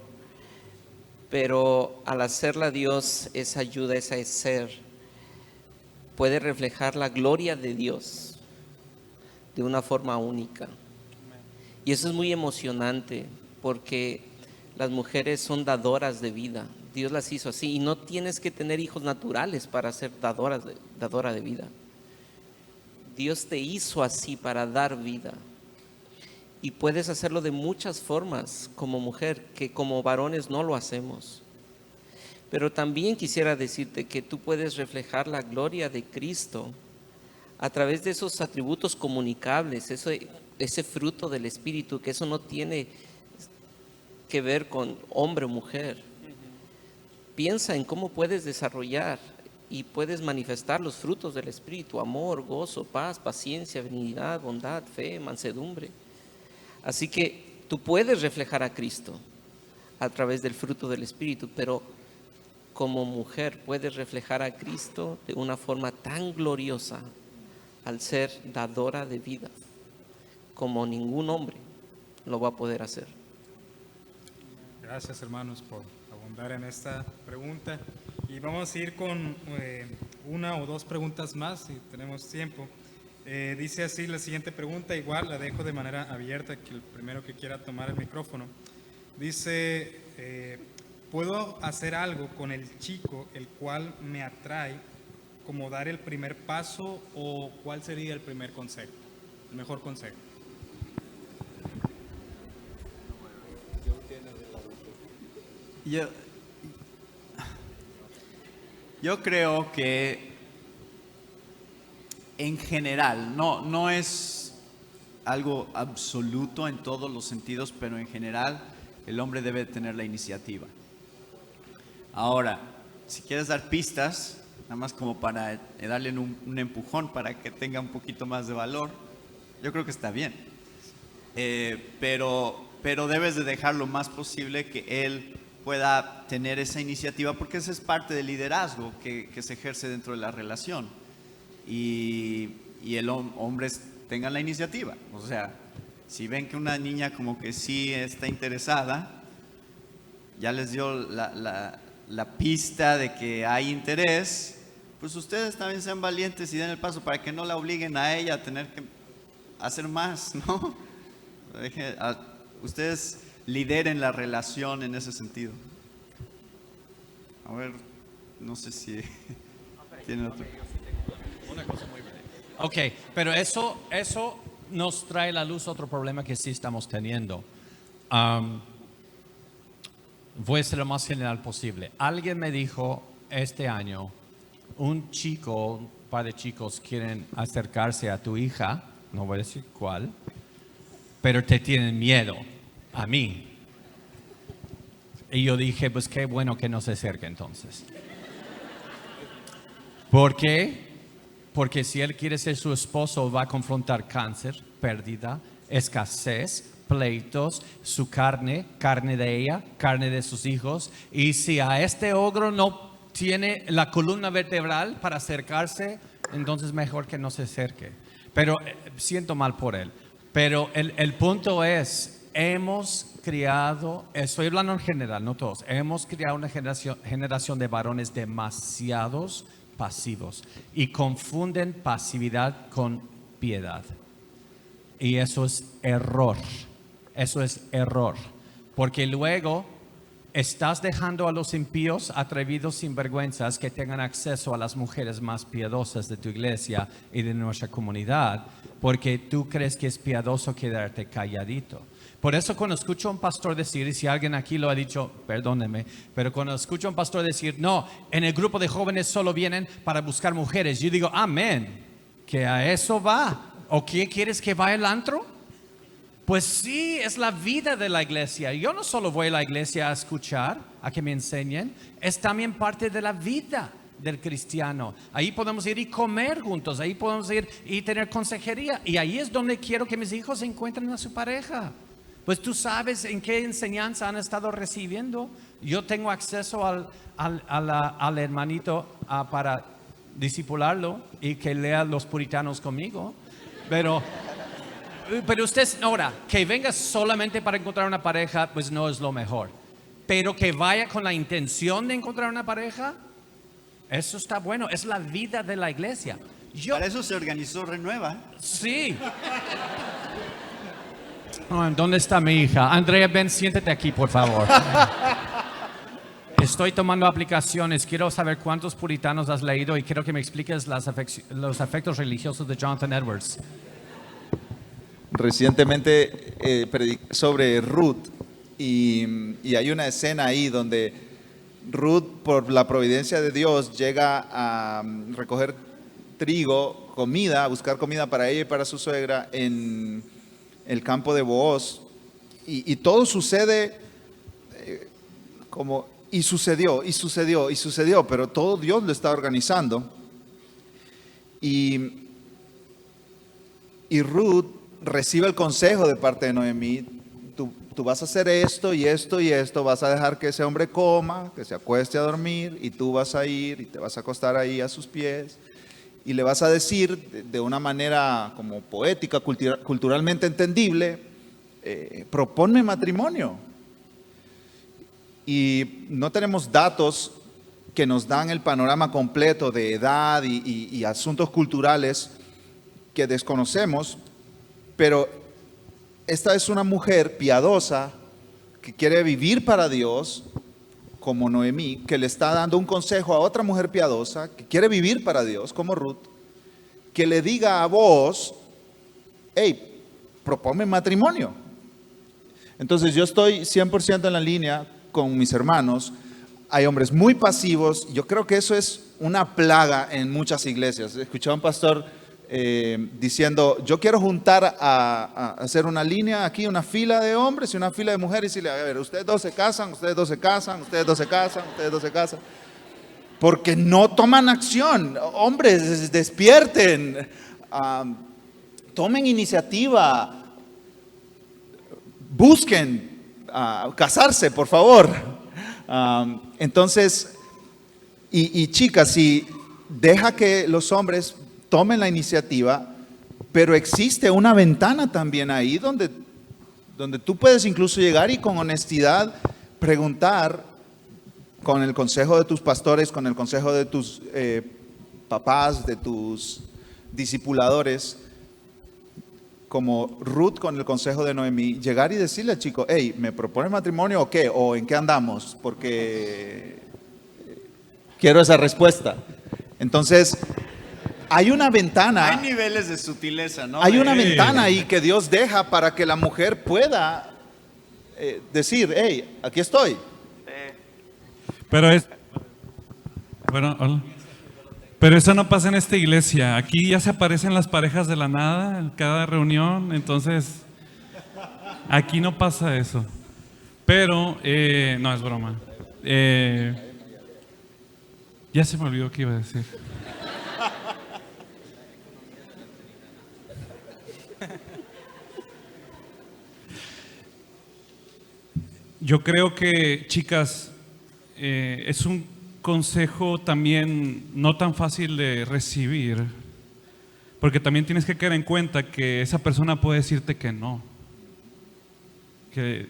pero al hacerla Dios, esa ayuda, ese ser, puede reflejar la gloria de Dios de una forma única. Y eso es muy emocionante porque las mujeres son dadoras de vida. Dios las hizo así y no tienes que tener hijos naturales para ser dadora de vida. Dios te hizo así para dar vida y puedes hacerlo de muchas formas como mujer que como varones no lo hacemos. Pero también quisiera decirte que tú puedes reflejar la gloria de Cristo a través de esos atributos comunicables, ese fruto del Espíritu, que eso no tiene que ver con hombre o mujer. Piensa en cómo puedes desarrollar y puedes manifestar los frutos del Espíritu: amor, gozo, paz, paciencia, benignidad, bondad, fe, mansedumbre. Así que tú puedes reflejar a Cristo a través del fruto del Espíritu, pero como mujer puedes reflejar a Cristo de una forma tan gloriosa al ser dadora de vida como ningún hombre lo va a poder hacer. Gracias, hermanos, por abundar en esta pregunta. Y vamos a ir con una o dos preguntas más, si tenemos tiempo. Dice así la siguiente pregunta, igual la dejo de manera abierta, que el primero que quiera tomar el micrófono. Dice, ¿puedo hacer algo con el chico el cual me atrae, como dar el primer paso, o cuál sería el primer consejo, el mejor consejo? Yo creo que en general, no es algo absoluto en todos los sentidos, pero en general el hombre debe tener la iniciativa. Ahora, si quieres dar pistas, nada más como para darle un empujón para que tenga un poquito más de valor, yo creo que está bien. Pero debes de dejar lo más posible que él pueda tener esa iniciativa, porque esa es parte del liderazgo que se ejerce dentro de la relación. Y hombres tengan la iniciativa. O sea, si ven que una niña como que sí está interesada, ya les dio la pista de que hay interés, pues ustedes también sean valientes y den el paso para que no la obliguen a ella a tener que hacer más, ¿no? Ustedes lideren la relación en ese sentido. A ver, no sé si tienen otro. Ok, pero eso nos trae a la luz otro problema que sí estamos teniendo. Voy a ser lo más general posible. Alguien me dijo este año, un par de chicos quieren acercarse a tu hija, no voy a decir cuál, pero te tienen miedo a mí. Y yo dije, pues qué bueno que no se acerque entonces. ¿Por qué? Porque si él quiere ser su esposo, va a confrontar cáncer, pérdida, escasez, pleitos, su carne de ella, carne de sus hijos. Y si a este ogro no tiene la columna vertebral para acercarse, entonces mejor que no se acerque. Pero siento mal por él. Pero el punto es, hemos criado, estoy hablando en general, no todos, hemos criado una generación de varones demasiados pasivos y confunden pasividad con piedad. Y eso es error. Eso es error. Porque luego estás dejando a los impíos, atrevidos, sinvergüenzas, que tengan acceso a las mujeres más piadosas de tu iglesia y de nuestra comunidad, porque tú crees que es piadoso quedarte calladito. Por eso cuando escucho a un pastor decir, y si alguien aquí lo ha dicho, perdónenme, pero cuando escucho a un pastor decir, no, en el grupo de jóvenes solo vienen para buscar mujeres, yo digo, amén, que a eso va. ¿O qué quieres que vaya al antro? Pues sí, es la vida de la iglesia. Yo no solo voy a la iglesia a escuchar, a que me enseñen, es también parte de la vida del cristiano. Ahí podemos ir y comer juntos, ahí podemos ir y tener consejería. Y ahí es donde quiero que mis hijos encuentren a su pareja. Pues tú sabes en qué enseñanza han estado recibiendo. Yo tengo acceso al hermanito para discipularlo y que lea los puritanos conmigo. Pero usted, ahora, que venga solamente para encontrar una pareja, pues no es lo mejor. Pero que vaya con la intención de encontrar una pareja, eso está bueno. Es la vida de la iglesia. Para eso se organizó Renueva. Sí. ¿Dónde está mi hija? Andrea, ven, siéntate aquí, por favor. Estoy tomando aplicaciones. Quiero saber cuántos puritanos has leído y quiero que me expliques los afectos religiosos de Jonathan Edwards. Recientemente prediqué sobre Ruth y hay una escena ahí donde Ruth, por la providencia de Dios, llega a recoger trigo, comida, a buscar comida para ella y para su suegra en el campo de Booz, y todo sucede y sucedió, pero todo Dios lo está organizando. Y Ruth recibe el consejo de parte de Noemí: tú vas a hacer esto y esto y esto, vas a dejar que ese hombre coma, que se acueste a dormir, y tú vas a ir y te vas a acostar ahí a sus pies. Y le vas a decir de una manera como poética, culturalmente entendible, proponme matrimonio. Y no tenemos datos que nos dan el panorama completo de edad y asuntos culturales que desconocemos, pero esta es una mujer piadosa que quiere vivir para Dios, como Noemí, que le está dando un consejo a otra mujer piadosa que quiere vivir para Dios, como Ruth, que le diga a vos: hey, proponme matrimonio. Entonces yo estoy 100% en la línea con mis hermanos. Hay hombres muy pasivos. Yo creo que eso es una plaga en muchas iglesias. Escuché a un pastor diciendo: yo quiero juntar a hacer una línea aquí, una fila de hombres y una fila de mujeres, y le a ver, ustedes dos se casan, ustedes dos se casan, ustedes dos se casan, ustedes dos se casan, porque no toman acción. Hombres, despierten, tomen iniciativa, busquen casarse, por favor. Entonces, y chicas, si deja que los hombres tomen la iniciativa, pero existe una ventana también ahí donde tú puedes incluso llegar y con honestidad preguntar, con el consejo de tus pastores, con el consejo de tus papás, de tus discipuladores, como Ruth con el consejo de Noemí, llegar y decirle al chico, hey, ¿me propones matrimonio o qué? ¿O en qué andamos? Porque quiero esa respuesta. Entonces, hay una ventana. Hay niveles de sutileza, ¿no? Hay una ventana ahí que Dios deja para que la mujer pueda decir, hey, aquí estoy. Pero es... Bueno, hola. Pero eso no pasa en esta iglesia. Aquí ya se aparecen las parejas de la nada en cada reunión, entonces aquí no pasa eso. Pero, no es broma. Ya se me olvidó qué iba a decir. Yo creo que, chicas, es un consejo también no tan fácil de recibir, porque también tienes que caer en cuenta que esa persona puede decirte que no, que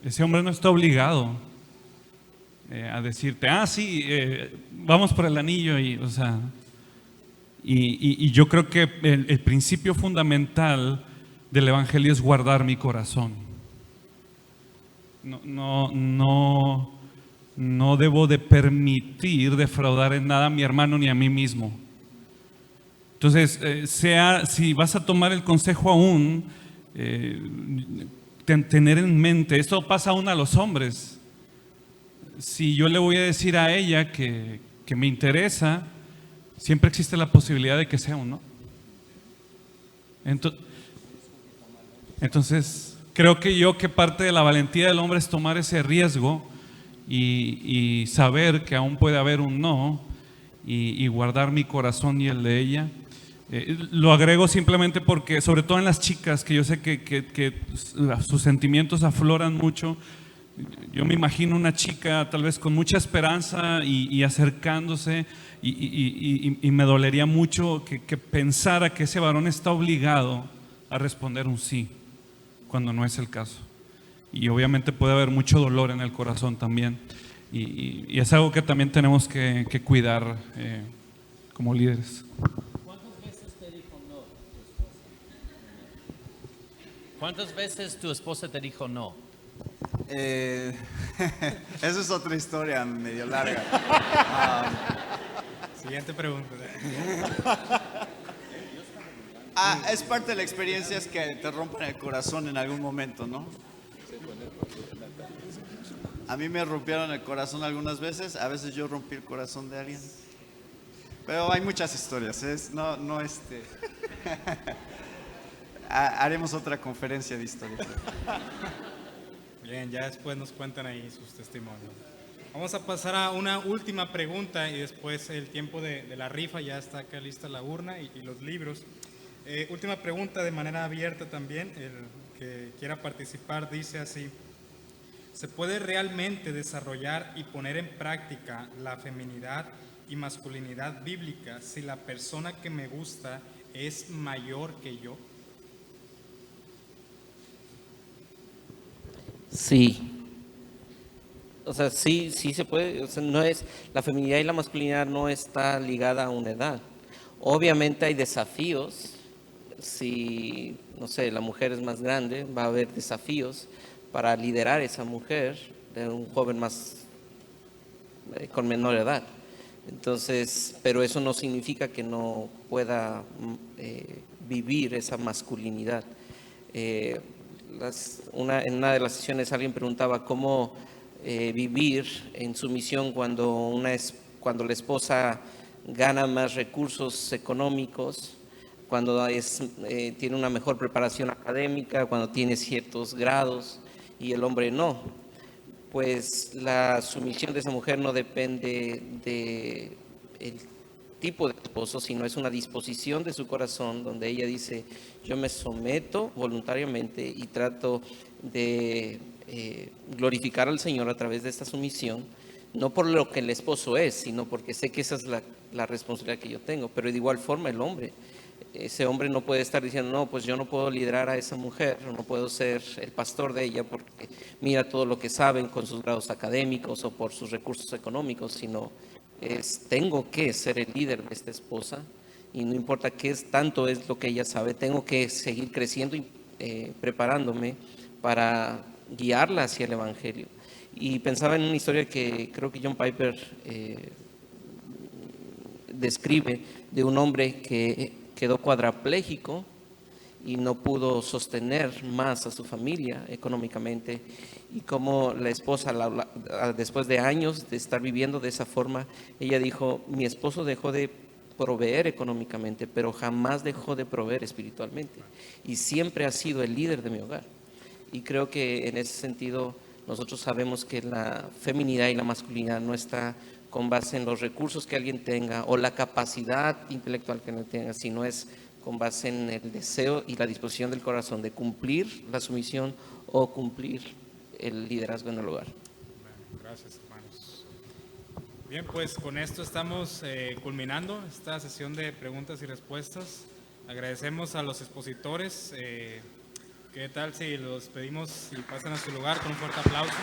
ese hombre no está obligado a decirte, sí, vamos por el anillo, y, o sea, y yo creo que el principio fundamental del evangelio es guardar mi corazón. No debo de permitir defraudar en nada a mi hermano ni a mí mismo. Entonces, si vas a tomar el consejo aún, tener en mente, esto pasa aún a los hombres. Si yo le voy a decir a ella que me interesa, siempre existe la posibilidad de que sea un no. Entonces, creo que parte de la valentía del hombre es tomar ese riesgo y saber que aún puede haber un no y guardar mi corazón y el de ella. Lo agrego simplemente porque, sobre todo en las chicas, que yo sé que sus sentimientos afloran mucho. Yo me imagino una chica tal vez con mucha esperanza y acercándose y me dolería mucho que pensara que ese varón está obligado a responder un sí, cuando no es el caso. Y obviamente puede haber mucho dolor en el corazón también. Y es algo que también tenemos que cuidar como líderes. ¿Cuántas veces te dijo no tu esposa? ¿Cuántas veces tu esposa te dijo no? Esa es otra historia medio larga. Siguiente pregunta. Es parte de la experiencia, es que te rompan el corazón en algún momento, ¿no? A mí me rompieron el corazón algunas veces, a veces yo rompí el corazón de alguien. Pero hay muchas historias, haremos otra conferencia de historias. Bien, ya después nos cuentan ahí sus testimonios. Vamos a pasar a una última pregunta y después el tiempo de la rifa. Ya está acá lista la urna y los libros. Última pregunta de manera abierta también. El que quiera participar dice así: ¿se puede realmente desarrollar y poner en práctica la feminidad y masculinidad bíblica si la persona que me gusta es mayor que yo? Sí. O sea, sí se puede. O sea, no es, la feminidad y la masculinidad no está ligada a una edad. Obviamente hay desafíos. Si, no sé, la mujer es más grande, va a haber desafíos para liderar a esa mujer de un joven más con menor edad. Entonces, pero eso no significa que no pueda vivir esa masculinidad. En una de las sesiones alguien preguntaba cómo vivir en sumisión cuando la esposa gana más recursos económicos, cuando tiene una mejor preparación académica, cuando tiene ciertos grados y el hombre no. Pues la sumisión de esa mujer no depende del tipo de esposo, sino es una disposición de su corazón donde ella dice: yo me someto voluntariamente y trato de glorificar al Señor a través de esta sumisión, no por lo que el esposo es, sino porque sé que esa es la responsabilidad que yo tengo. Pero de igual forma el hombre, ese hombre no puede estar diciendo, no, pues yo no puedo liderar a esa mujer, no puedo ser el pastor de ella porque mira todo lo que saben con sus grados académicos o por sus recursos económicos, sino tengo que ser el líder de esta esposa y no importa tanto es lo que ella sabe, tengo que seguir creciendo y preparándome para guiarla hacia el Evangelio. Y pensaba en una historia que creo que John Piper describe de un hombre que quedó cuadrapléjico y no pudo sostener más a su familia económicamente, y como la esposa, después de años de estar viviendo de esa forma, ella dijo, mi esposo dejó de proveer económicamente, pero jamás dejó de proveer espiritualmente, y siempre ha sido el líder de mi hogar. Y creo que en ese sentido nosotros sabemos que la feminidad y la masculinidad no está con base en los recursos que alguien tenga o la capacidad intelectual que alguien tenga, sino es con base en el deseo y la disposición del corazón de cumplir la sumisión o cumplir el liderazgo en el hogar. Gracias, hermanos. Bien, pues con esto estamos culminando esta sesión de preguntas y respuestas. Agradecemos a los expositores. ¿Qué tal si los pedimos y pasan a su lugar con un fuerte aplauso?